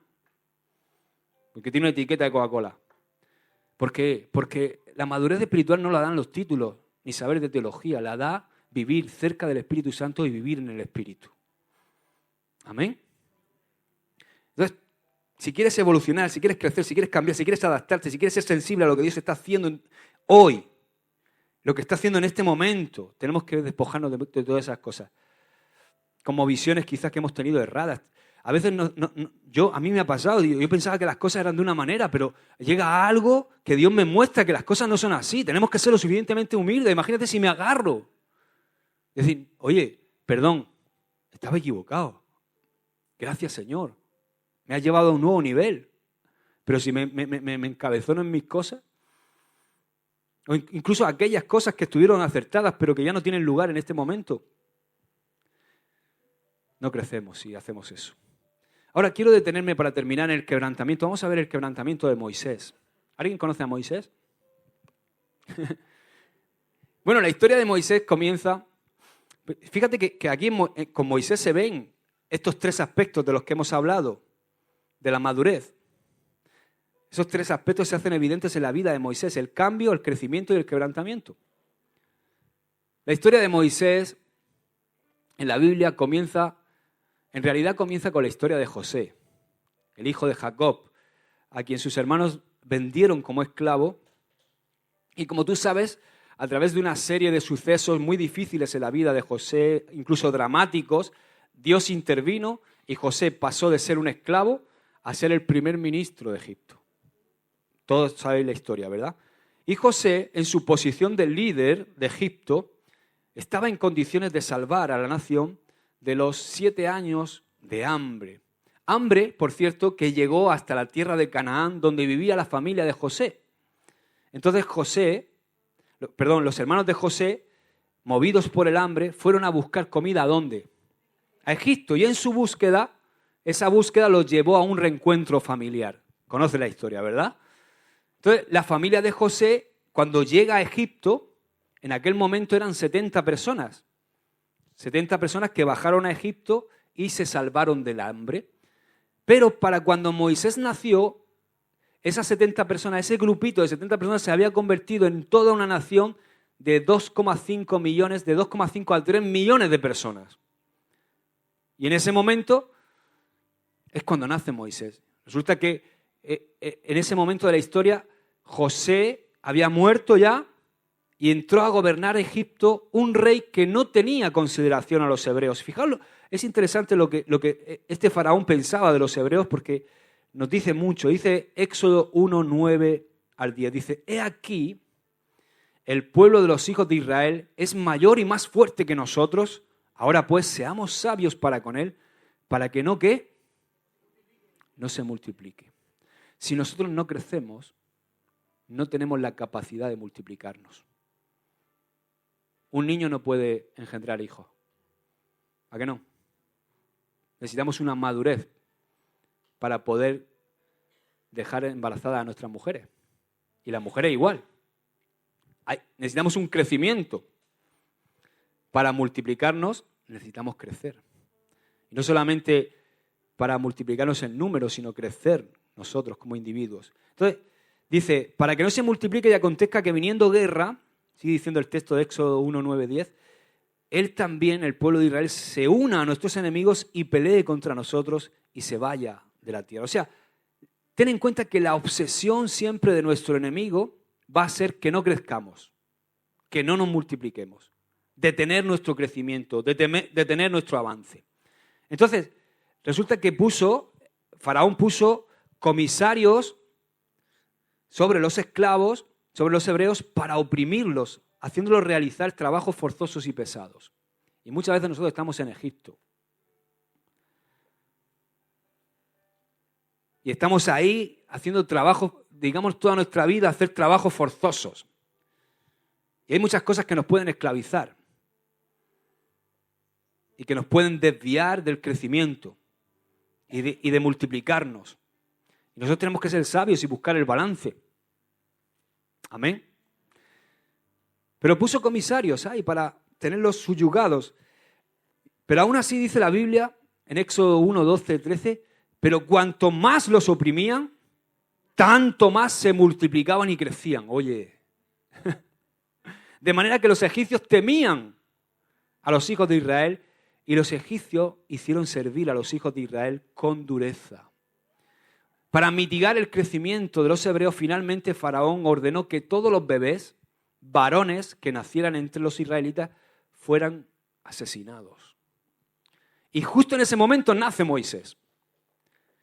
Porque tiene una etiqueta de Coca-Cola. ¿Por qué? Porque la madurez espiritual no la dan los títulos ni saber de teología, la da vivir cerca del Espíritu Santo y vivir en el Espíritu. Amén. Entonces, si quieres evolucionar, si quieres crecer, si quieres cambiar, si quieres adaptarte, si quieres ser sensible a lo que Dios está haciendo hoy, lo que está haciendo en este momento, tenemos que despojarnos de todas esas cosas. Como visiones quizás que hemos tenido erradas. A veces a mí me ha pasado, yo pensaba que las cosas eran de una manera, pero llega algo que Dios me muestra que las cosas no son así. Tenemos que ser lo suficientemente humildes. Imagínate si me agarro. Es decir, oye, perdón, estaba equivocado. Gracias, Señor. Me has llevado a un nuevo nivel. Pero si me encabezono en mis cosas, o incluso aquellas cosas que estuvieron acertadas, pero que ya no tienen lugar en este momento, no crecemos si hacemos eso. Ahora quiero detenerme para terminar en el quebrantamiento. Vamos a ver el quebrantamiento de Moisés. ¿Alguien conoce a Moisés? Bueno, la historia de Moisés comienza... Fíjate que aquí con Moisés se ven estos 3 aspectos de los que hemos hablado, de la madurez. Esos tres aspectos se hacen evidentes en la vida de Moisés: el cambio, el crecimiento y el quebrantamiento. La historia de Moisés en la Biblia en realidad comienza con la historia de José, el hijo de Jacob, a quien sus hermanos vendieron como esclavo. Y como tú sabes, a través de una serie de sucesos muy difíciles en la vida de José, incluso dramáticos, Dios intervino y José pasó de ser un esclavo a ser el primer ministro de Egipto. Todos sabéis la historia, ¿verdad? Y José, en su posición de líder de Egipto, estaba en condiciones de salvar a la nación de los 7 años de hambre. Hambre, por cierto, que llegó hasta la tierra de Canaán, donde vivía la familia de José. Entonces los hermanos de José, movidos por el hambre, fueron a buscar comida ¿a dónde? A Egipto. Y en su búsqueda, esa búsqueda los llevó a un reencuentro familiar. Conoce la historia, ¿verdad? Entonces, la familia de José, cuando llega a Egipto, en aquel momento eran 70 personas. 70 personas que bajaron a Egipto y se salvaron del hambre. Pero para cuando Moisés nació, esas 70 personas, ese grupito de 70 personas se había convertido en toda una nación de 2,5 millones, de 2,5 a 3 millones de personas. Y en ese momento es cuando nace Moisés. Resulta que en ese momento de la historia, José había muerto ya y entró a gobernar Egipto un rey que no tenía consideración a los hebreos. Fijaos, es interesante lo que este faraón pensaba de los hebreos, porque nos dice mucho. Dice Éxodo 1, 9 al 10. Dice: he aquí, el pueblo de los hijos de Israel es mayor y más fuerte que nosotros. Ahora pues, seamos sabios para con él, para que no, ¿qué? No se multiplique. Si nosotros no crecemos, no tenemos la capacidad de multiplicarnos. Un niño no puede engendrar hijos. ¿A qué no? Necesitamos una madurez para poder dejar embarazadas a nuestras mujeres. Y las mujeres igual. Necesitamos un crecimiento. Para multiplicarnos necesitamos crecer. Y no solamente para multiplicarnos en números, sino crecer nosotros como individuos. Entonces, dice: para que no se multiplique y acontezca que viniendo guerra, sigue diciendo el texto de Éxodo 1, 9, 10, él también, el pueblo de Israel, se una a nuestros enemigos y pelee contra nosotros y se vaya de la tierra. O sea, ten en cuenta que la obsesión siempre de nuestro enemigo va a ser que no crezcamos, que no nos multipliquemos, detener nuestro crecimiento, detener nuestro avance. Entonces, resulta que Faraón puso comisarios sobre los esclavos, sobre los hebreos, para oprimirlos, haciéndolos realizar trabajos forzosos y pesados. Y muchas veces nosotros estamos en Egipto. Y estamos ahí haciendo trabajos, digamos toda nuestra vida, hacer trabajos forzosos. Y hay muchas cosas que nos pueden esclavizar y que nos pueden desviar del crecimiento y de multiplicarnos. Y nosotros tenemos que ser sabios y buscar el balance. Amén. Pero puso comisarios ahí para tenerlos subyugados. Pero aún así dice la Biblia, en Éxodo 1, 12, 13, pero cuanto más los oprimían, tanto más se multiplicaban y crecían. Oye, de manera que los egipcios temían a los hijos de Israel y los egipcios hicieron servir a los hijos de Israel con dureza. Para mitigar el crecimiento de los hebreos, finalmente Faraón ordenó que todos los bebés varones que nacieran entre los israelitas fueran asesinados. Y justo en ese momento nace Moisés.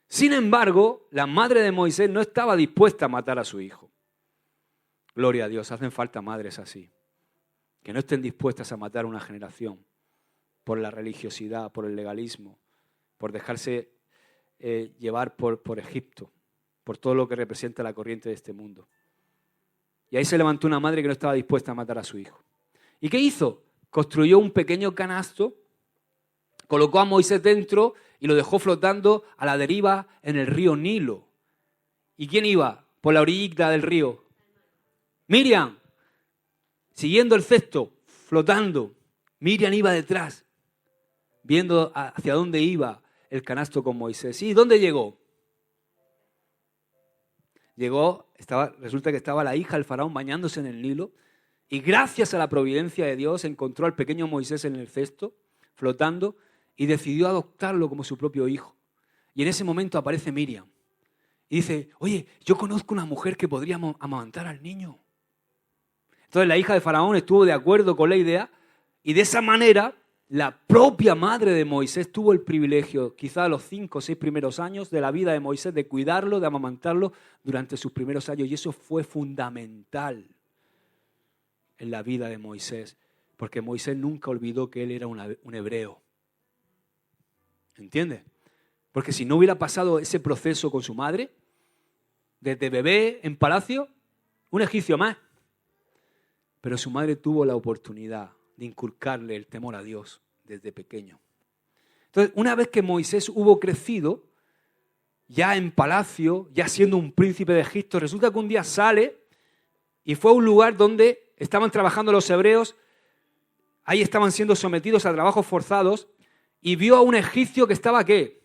Sin embargo, la madre de Moisés no estaba dispuesta a matar a su hijo. Gloria a Dios, hacen falta madres así, que no estén dispuestas a matar a una generación por la religiosidad, por el legalismo, por dejarse llevar por Egipto, por todo lo que representa la corriente de este mundo. Y ahí se levantó una madre que no estaba dispuesta a matar a su hijo. ¿Y qué hizo? Construyó un pequeño canasto, colocó a Moisés dentro y lo dejó flotando a la deriva en el río Nilo. ¿Y quién iba por la orillita del río? Miriam, siguiendo el cesto, flotando. Miriam iba detrás, viendo hacia dónde iba el canasto con Moisés. ¿Y dónde llegó? resulta que estaba la hija del faraón bañándose en el Nilo y gracias a la providencia de Dios encontró al pequeño Moisés en el cesto, flotando, y decidió adoptarlo como su propio hijo. Y en ese momento aparece Miriam y dice, oye, yo conozco una mujer que podría amamantar al niño. Entonces la hija de Faraón estuvo de acuerdo con la idea y de esa manera la propia madre de Moisés tuvo el privilegio, quizá a los 5 o 6 primeros años de la vida de Moisés, de cuidarlo, de amamantarlo durante sus primeros años. Y eso fue fundamental en la vida de Moisés, porque Moisés nunca olvidó que él era un hebreo. ¿Entiendes? Porque si no hubiera pasado ese proceso con su madre, desde bebé en palacio, un egipcio más. Pero su madre tuvo la oportunidad de inculcarle el temor a Dios desde pequeño. Entonces, una vez que Moisés hubo crecido, ya en palacio, ya siendo un príncipe de Egipto, resulta que un día sale y fue a un lugar donde estaban trabajando los hebreos, ahí estaban siendo sometidos a trabajos forzados, y vio a un egipcio que estaba, ¿qué?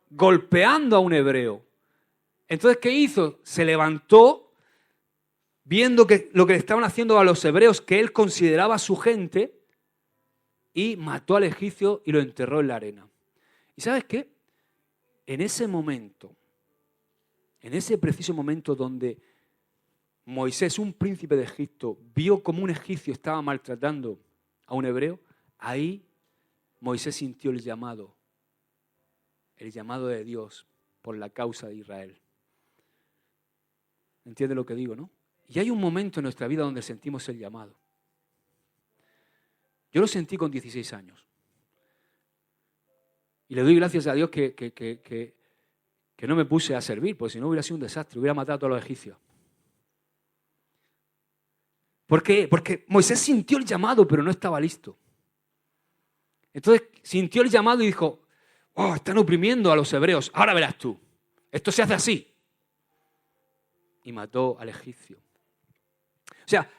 Golpeando a un hebreo. Entonces, ¿qué hizo? Se levantó, viendo que lo que le estaban haciendo a los hebreos, que él consideraba su gente, y mató al egipcio y lo enterró en la arena. ¿Y sabes qué? En ese momento, en ese preciso momento donde Moisés, un príncipe de Egipto, vio como un egipcio estaba maltratando a un hebreo, ahí Moisés sintió el llamado de Dios por la causa de Israel. ¿Entiende lo que digo, no? Y hay un momento en nuestra vida donde sentimos el llamado. Yo lo sentí con 16 años. Y le doy gracias a Dios que no me puse a servir, porque si no hubiera sido un desastre, hubiera matado a todos los egipcios. ¿Por qué? Porque Moisés sintió el llamado, pero no estaba listo. Entonces sintió el llamado y dijo, oh, están oprimiendo a los hebreos, ahora verás tú, esto se hace así. Y mató al egipcio. O sea,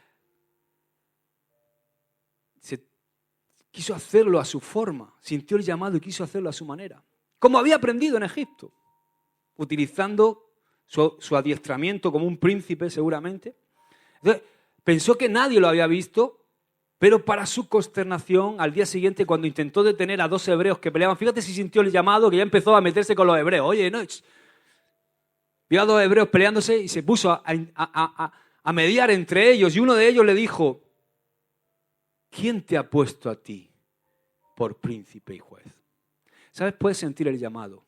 quiso hacerlo a su forma, sintió el llamado y quiso hacerlo a su manera. Como había aprendido en Egipto, utilizando su adiestramiento como un príncipe seguramente. Entonces, pensó que nadie lo había visto, pero para su consternación, al día siguiente, cuando intentó detener a 2 hebreos que peleaban, fíjate si sintió el llamado, que ya empezó a meterse con los hebreos. Oye, no, vio a 2 hebreos peleándose y se puso a mediar entre ellos. Y uno de ellos le dijo, ¿quién te ha puesto a ti por príncipe y juez? ¿Sabes? Puedes sentir el llamado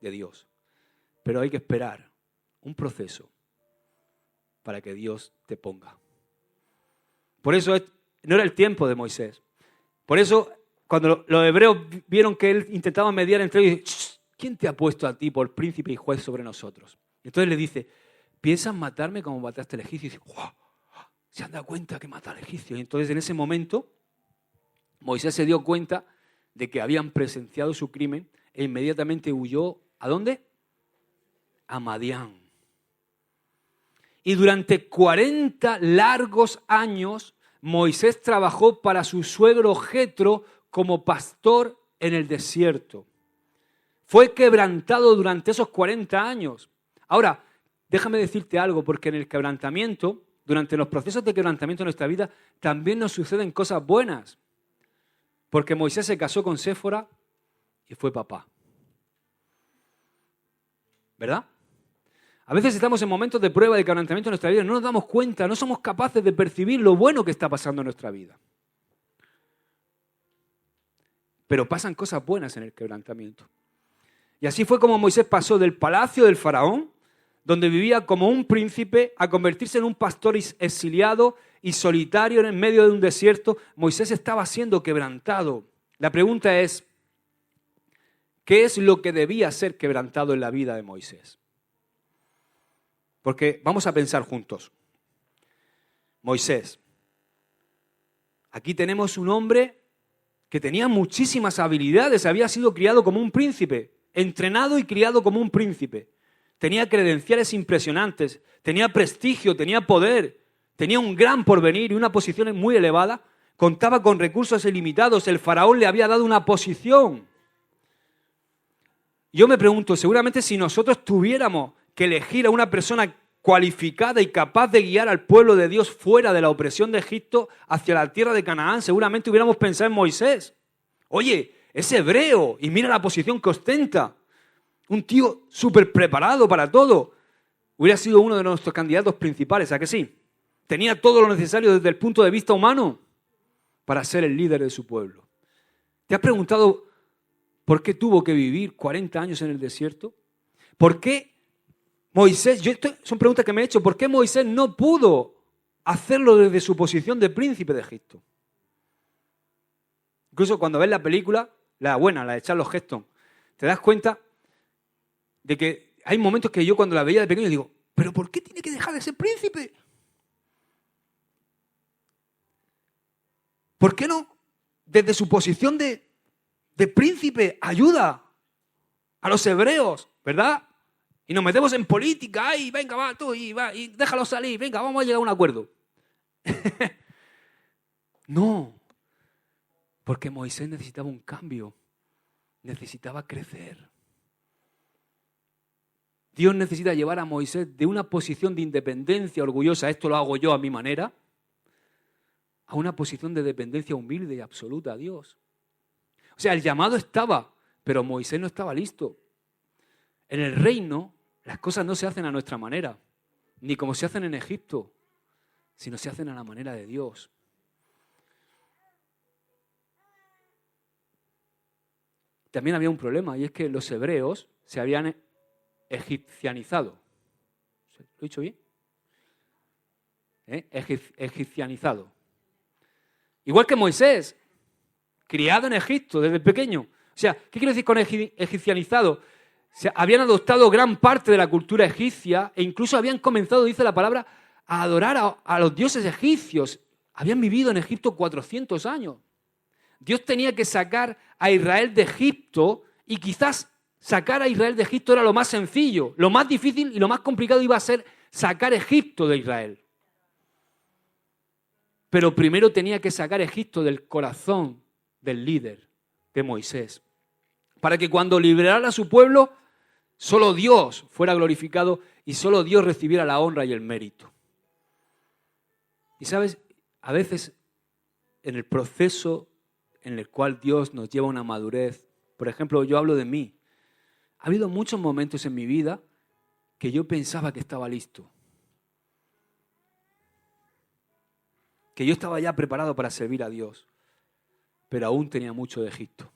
de Dios, pero hay que esperar un proceso para que Dios te ponga. Por eso no era el tiempo de Moisés. Por eso, cuando los hebreos vieron que él intentaba mediar entre ellos, ¿quién te ha puesto a ti por príncipe y juez sobre nosotros? Entonces le dice, ¿piensas matarme como mataste al egipcio? Y dice, ¡wow! Se han dado cuenta que mata al egipcio. Y entonces en ese momento Moisés se dio cuenta de que habían presenciado su crimen e inmediatamente huyó. ¿A dónde? A Madián. Y durante 40 largos años Moisés trabajó para su suegro Jetro como pastor en el desierto. Fue quebrantado durante esos 40 años. Ahora, déjame decirte algo, porque en el quebrantamiento, durante los procesos de quebrantamiento de nuestra vida, también nos suceden cosas buenas. Porque Moisés se casó con Séfora y fue papá. ¿Verdad? A veces estamos en momentos de prueba, de quebrantamiento en nuestra vida, no nos damos cuenta, no somos capaces de percibir lo bueno que está pasando en nuestra vida. Pero pasan cosas buenas en el quebrantamiento. Y así fue como Moisés pasó del palacio del faraón, donde vivía como un príncipe, a convertirse en un pastor exiliado y solitario en medio de un desierto. Moisés estaba siendo quebrantado. La pregunta es, ¿qué es lo que debía ser quebrantado en la vida de Moisés? Porque vamos a pensar juntos. Moisés. Aquí tenemos un hombre que tenía muchísimas habilidades, había sido criado como un príncipe, entrenado y criado como un príncipe. Tenía credenciales impresionantes, tenía prestigio, tenía poder, tenía un gran porvenir y una posición muy elevada, contaba con recursos ilimitados, el faraón le había dado una posición. Yo me pregunto, seguramente si nosotros tuviéramos que elegir a una persona cualificada y capaz de guiar al pueblo de Dios fuera de la opresión de Egipto hacia la tierra de Canaán, seguramente hubiéramos pensado en Moisés. Oye, es hebreo y mira la posición que ostenta. Un tío súper preparado para todo. Hubiera sido uno de nuestros candidatos principales, ¿a que sí? Tenía todo lo necesario desde el punto de vista humano para ser el líder de su pueblo. ¿Te has preguntado por qué tuvo que vivir 40 años en el desierto? ¿Por qué Moisés, son preguntas que me he hecho, ¿por qué Moisés no pudo hacerlo desde su posición de príncipe de Egipto? Incluso cuando ves la película, la buena, la de Charlton Heston, te das cuenta de que hay momentos que yo cuando la veía de pequeño digo, ¿pero por qué tiene que dejar de ser príncipe? ¿Por qué no, desde su posición de príncipe, ayuda a los hebreos, verdad? Y nos metemos en política, ¡ay, venga, va tú, y déjalo salir, venga, vamos a llegar a un acuerdo! No, porque Moisés necesitaba un cambio, necesitaba crecer. Dios necesita llevar a Moisés de una posición de independencia orgullosa, esto lo hago yo a mi manera, a una posición de dependencia humilde y absoluta a Dios. O sea, el llamado estaba, pero Moisés no estaba listo. En el reino, las cosas no se hacen a nuestra manera, ni como se hacen en Egipto, sino se hacen a la manera de Dios. También había un problema, y es que los hebreos se habían egipcianizado. ¿Lo he dicho bien? Egipcianizado. Igual que Moisés, criado en Egipto desde pequeño. O sea, ¿qué quiero decir con egipcianizado? Habían adoptado gran parte de la cultura egipcia e incluso habían comenzado, dice la palabra, a adorar a los dioses egipcios. Habían vivido en Egipto 400 años. Dios tenía que sacar a Israel de Egipto y quizás sacar a Israel de Egipto era lo más sencillo. Lo más difícil y lo más complicado iba a ser sacar Egipto de Israel. Pero primero tenía que sacar Egipto del corazón del líder, de Moisés, para que cuando liberara a su pueblo, solo Dios fuera glorificado y solo Dios recibiera la honra y el mérito. Y sabes, a veces en el proceso en el cual Dios nos lleva a una madurez, por ejemplo, yo hablo de mí, ha habido muchos momentos en mi vida que yo pensaba que estaba listo, que yo estaba ya preparado para servir a Dios, pero aún tenía mucho de Egipto.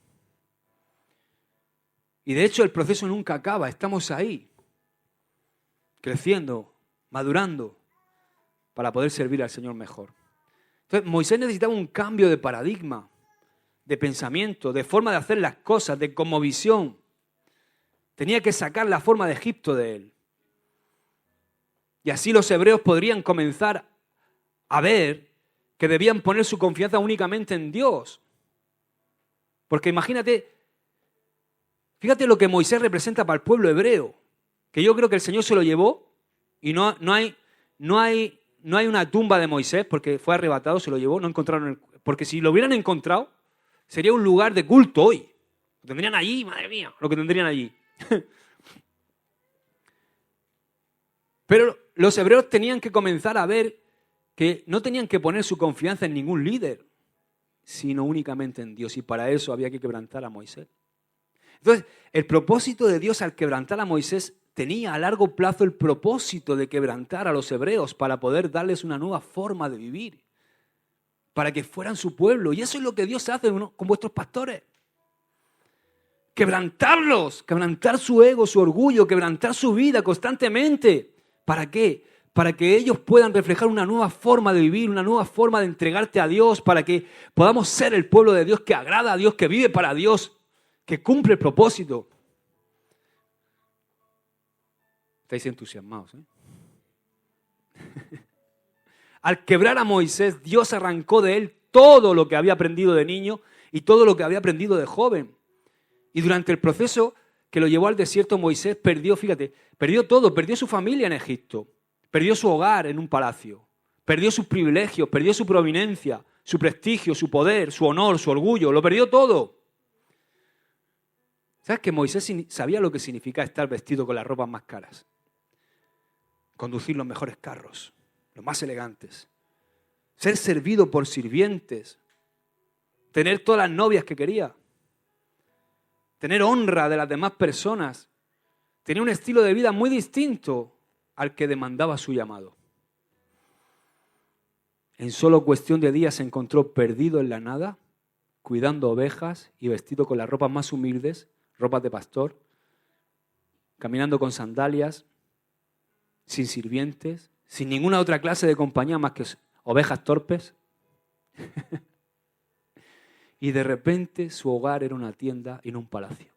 Y de hecho el proceso nunca acaba, estamos ahí, creciendo, madurando, para poder servir al Señor mejor. Entonces Moisés necesitaba un cambio de paradigma, de pensamiento, de forma de hacer las cosas, de cosmovisión. Tenía que sacar la forma de Egipto de él. Y así los hebreos podrían comenzar a ver que debían poner su confianza únicamente en Dios. Porque imagínate, fíjate lo que Moisés representa para el pueblo hebreo, que yo creo que el Señor se lo llevó y no hay una tumba de Moisés porque fue arrebatado, se lo llevó, no encontraron porque si lo hubieran encontrado sería un lugar de culto hoy. Lo tendrían allí, madre mía, lo que tendrían allí. Pero los hebreos tenían que comenzar a ver que no tenían que poner su confianza en ningún líder, sino únicamente en Dios. Y para eso había que quebrantar a Moisés. Entonces, el propósito de Dios al quebrantar a Moisés tenía a largo plazo el propósito de quebrantar a los hebreos para poder darles una nueva forma de vivir, para que fueran su pueblo. Y eso es lo que Dios hace con vuestros pastores. Quebrantarlos, quebrantar su ego, su orgullo, quebrantar su vida constantemente. ¿Para qué? Para que ellos puedan reflejar una nueva forma de vivir, una nueva forma de entregarte a Dios, para que podamos ser el pueblo de Dios que agrada a Dios, que vive para Dios, que cumple el propósito. Estáis entusiasmados, ¿eh? Al quebrar a Moisés, Dios arrancó de él todo lo que había aprendido de niño y todo lo que había aprendido de joven. Y durante el proceso que lo llevó al desierto, Moisés perdió todo, perdió su familia en Egipto, perdió su hogar en un palacio, perdió sus privilegios, perdió su prominencia, su prestigio, su poder, su honor, su orgullo, lo perdió todo. ¿Sabes que Moisés sabía lo que significa estar vestido con las ropas más caras? conducir los mejores carros, los más elegantes, ser servido por sirvientes, tener todas las novias que quería, tener honra de las demás personas, tenía un estilo de vida muy distinto al que demandaba su llamado. En solo cuestión de días se encontró perdido en la nada, cuidando ovejas y vestido con las ropas más humildes, ropas de pastor, caminando con sandalias, sin sirvientes, sin ninguna otra clase de compañía más que ovejas torpes. Y de repente su hogar era una tienda y no un palacio.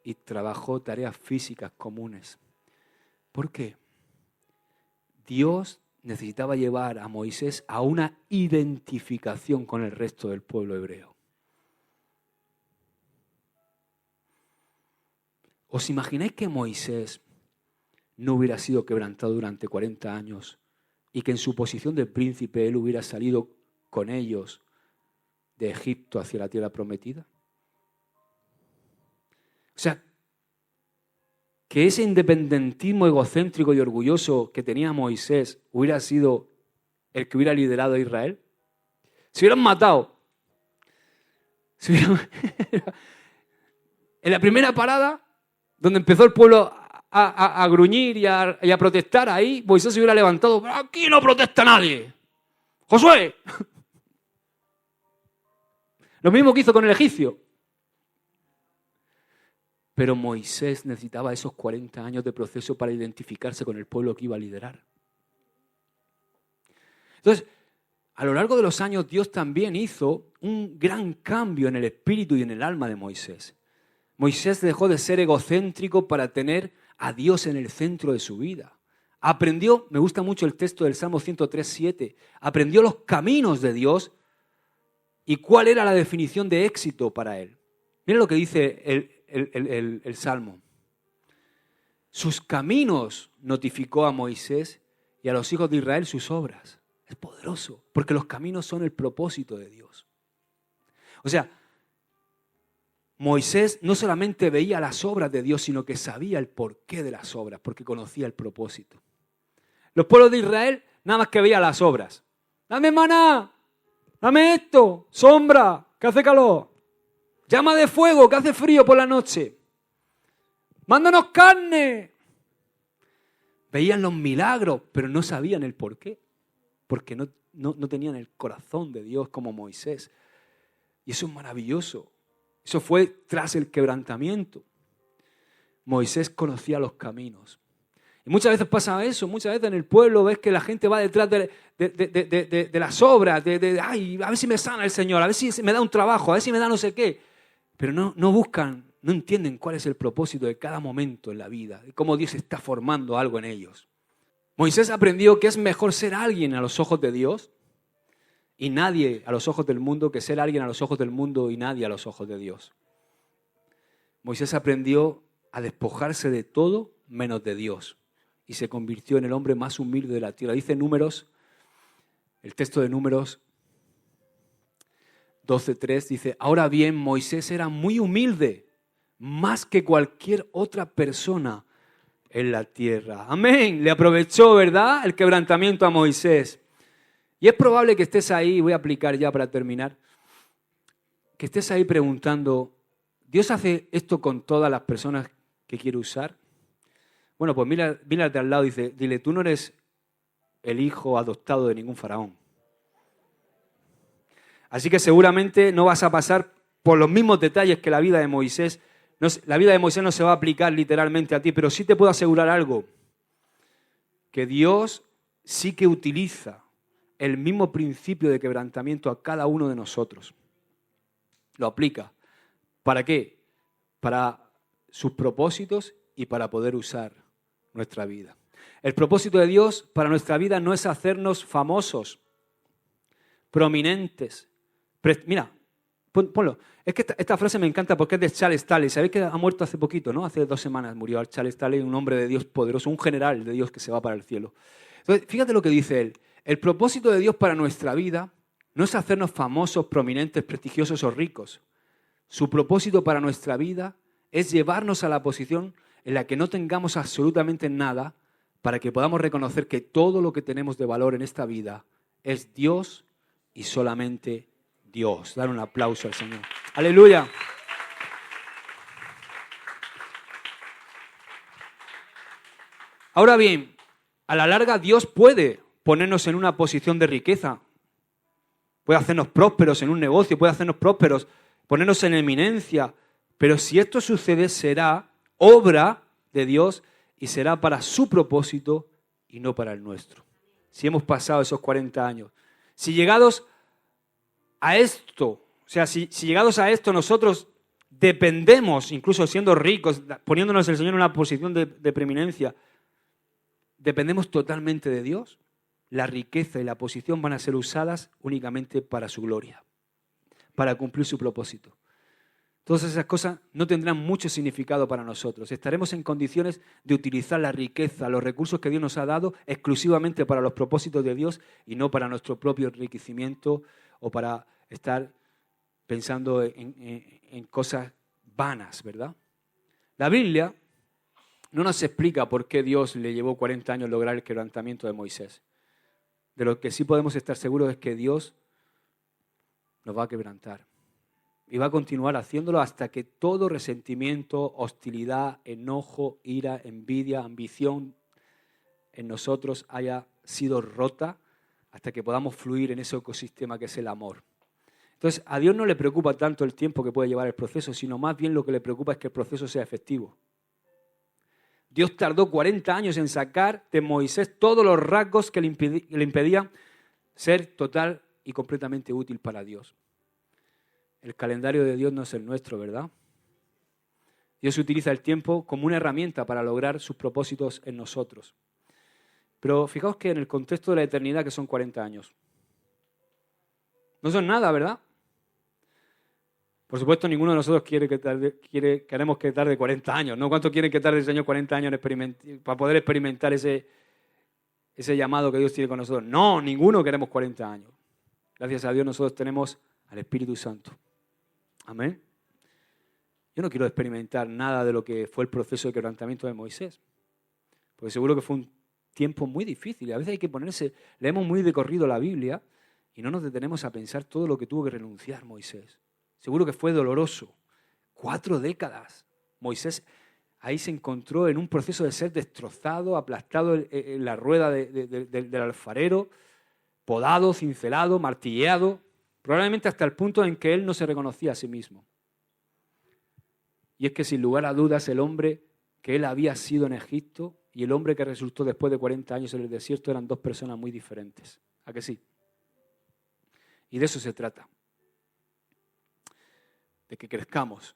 Y trabajó tareas físicas comunes. ¿Por qué? Dios necesitaba llevar a Moisés a una identificación con el resto del pueblo hebreo. ¿Os imagináis que Moisés no hubiera sido quebrantado durante 40 años y que en su posición de príncipe él hubiera salido con ellos de Egipto hacia la tierra prometida? O sea, que ese independentismo egocéntrico y orgulloso que tenía Moisés hubiera sido el que hubiera liderado a Israel. Se hubieran matado. En la primera parada, donde empezó el pueblo a gruñir y a protestar, ahí Moisés se hubiera levantado. Aquí no protesta nadie. ¡Josué! Lo mismo que hizo con el egipcio. Pero Moisés necesitaba esos 40 años de proceso para identificarse con el pueblo que iba a liderar. Entonces, a lo largo de los años, Dios también hizo un gran cambio en el espíritu y en el alma de Moisés. Moisés dejó de ser egocéntrico para tener a Dios en el centro de su vida. Aprendió, me gusta mucho el texto del Salmo 103:7, aprendió los caminos de Dios y cuál era la definición de éxito para él. Miren lo que dice el Salmo. Sus caminos notificó a Moisés y a los hijos de Israel sus obras. Es poderoso, porque los caminos son el propósito de Dios. O sea, Moisés no solamente veía las obras de Dios, sino que sabía el porqué de las obras, porque conocía el propósito. Los pueblos de Israel nada más que veían las obras. Dame maná, dame esto, sombra, que hace calor. Llama de fuego, que hace frío por la noche. Mándanos carne. Veían los milagros, pero no sabían el porqué. Porque no tenían el corazón de Dios como Moisés. Y eso es maravilloso. Eso fue tras el quebrantamiento. Moisés conocía los caminos. Y muchas veces pasa eso. Muchas veces en el pueblo ves que la gente va detrás de las obras. Ay, a ver si me sana el Señor. A ver si me da un trabajo. A ver si me da no sé qué. Pero no buscan, no entienden cuál es el propósito de cada momento en la vida. Y cómo Dios está formando algo en ellos. Moisés aprendió que es mejor ser alguien a los ojos de Dios y nadie a los ojos del mundo que ser alguien a los ojos del mundo y nadie a los ojos de Dios. Moisés aprendió a despojarse de todo menos de Dios y se convirtió en el hombre más humilde de la tierra. Dice Números, el texto de Números 12:3 dice, ahora bien, Moisés era muy humilde, más que cualquier otra persona en la tierra. Amén. Le aprovechó, ¿verdad?, el quebrantamiento a Moisés. Y es probable que estés ahí, voy a aplicar ya para terminar, que estés ahí preguntando, ¿Dios hace esto con todas las personas que quiere usar? Bueno, pues mira de al lado y dile, tú no eres el hijo adoptado de ningún faraón. Así que seguramente no vas a pasar por los mismos detalles que la vida de Moisés. La vida de Moisés no se va a aplicar literalmente a ti, pero sí te puedo asegurar algo, que Dios sí que utiliza el mismo principio de quebrantamiento a cada uno de nosotros. Lo aplica. ¿Para qué? Para sus propósitos y para poder usar nuestra vida. El propósito de Dios para nuestra vida no es hacernos famosos, prominentes. Mira, ponlo. Es que esta frase me encanta porque es de Charles Stanley. ¿Sabéis que ha muerto hace poquito, no? Hace 2 semanas murió Charles Stanley, un hombre de Dios poderoso, un general de Dios que se va para el cielo. Entonces, fíjate lo que dice él. El propósito de Dios para nuestra vida no es hacernos famosos, prominentes, prestigiosos o ricos. Su propósito para nuestra vida es llevarnos a la posición en la que no tengamos absolutamente nada, para que podamos reconocer que todo lo que tenemos de valor en esta vida es Dios y solamente Dios. Dar un aplauso al Señor. ¡Aleluya! Ahora bien, a la larga Dios puede ponernos en una posición de riqueza. Puede hacernos prósperos en un negocio, puede hacernos prósperos, ponernos en eminencia. Pero si esto sucede, será obra de Dios y será para su propósito y no para el nuestro. Si hemos pasado esos 40 años. Si llegados a esto, o sea, si llegados a esto nosotros dependemos, incluso siendo ricos, poniéndonos el Señor en una posición de preeminencia, dependemos totalmente de Dios, la riqueza y la posición van a ser usadas únicamente para su gloria, para cumplir su propósito. Todas esas cosas no tendrán mucho significado para nosotros. Estaremos en condiciones de utilizar la riqueza, los recursos que Dios nos ha dado exclusivamente para los propósitos de Dios y no para nuestro propio enriquecimiento o para estar pensando en cosas vanas, ¿verdad? La Biblia no nos explica por qué Dios le llevó 40 años lograr el quebrantamiento de Moisés. De lo que sí podemos estar seguros es que Dios nos va a quebrantar. Y va a continuar haciéndolo hasta que todo resentimiento, hostilidad, enojo, ira, envidia, ambición en nosotros haya sido rota, hasta que podamos fluir en ese ecosistema que es el amor. Entonces, a Dios no le preocupa tanto el tiempo que puede llevar el proceso, sino más bien lo que le preocupa es que el proceso sea efectivo. Dios tardó 40 años en sacar de Moisés todos los rasgos que le impedían ser total y completamente útil para Dios. El calendario de Dios no es el nuestro, ¿verdad? Dios utiliza el tiempo como una herramienta para lograr sus propósitos en nosotros. Pero fijaos que en el contexto de la eternidad, que son 40 años, no son nada, ¿verdad? Por supuesto, ninguno de nosotros queremos que tarde 40 años, ¿no? ¿Cuánto quieren que tarde el Señor 40 años para poder experimentar ese llamado que Dios tiene con nosotros? No, ninguno queremos 40 años. Gracias a Dios nosotros tenemos al Espíritu Santo. Amén. Yo no quiero experimentar nada de lo que fue el proceso de quebrantamiento de Moisés, porque seguro que fue un tiempo muy difícil. A veces hay que leemos muy de corrido la Biblia y no nos detenemos a pensar todo lo que tuvo que renunciar Moisés. Seguro que fue doloroso. 4 décadas. Moisés ahí se encontró en un proceso de ser destrozado, aplastado en la rueda del alfarero, podado, cincelado, martilleado, probablemente hasta el punto en que él no se reconocía a sí mismo. Y es que sin lugar a dudas el hombre que él había sido en Egipto y el hombre que resultó después de 40 años en el desierto eran 2 personas muy diferentes. ¿A que sí? Y de eso se trata. De que crezcamos,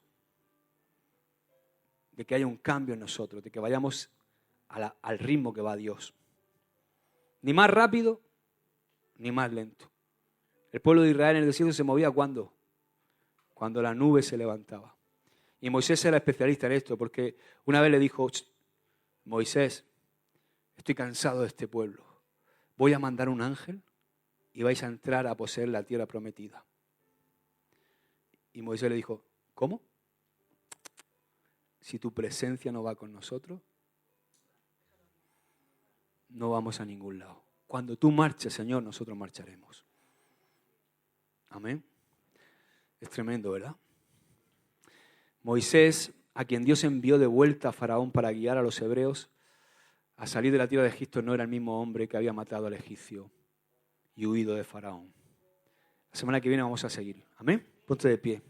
de que haya un cambio en nosotros, de que vayamos al ritmo que va Dios. Ni más rápido, ni más lento. El pueblo de Israel en el desierto se movía ¿cuándo? Cuando la nube se levantaba. Y Moisés era especialista en esto, porque una vez le dijo, Moisés, estoy cansado de este pueblo. Voy a mandar un ángel y vais a entrar a poseer la tierra prometida. Y Moisés le dijo, ¿cómo? Si tu presencia no va con nosotros, no vamos a ningún lado. Cuando tú marches, Señor, nosotros marcharemos. Amén. Es tremendo, ¿verdad? Moisés, a quien Dios envió de vuelta a Faraón para guiar a los hebreos a salir de la tierra de Egipto, no era el mismo hombre que había matado al egipcio y huido de Faraón. La semana que viene vamos a seguir. Amén. Ponte de pie.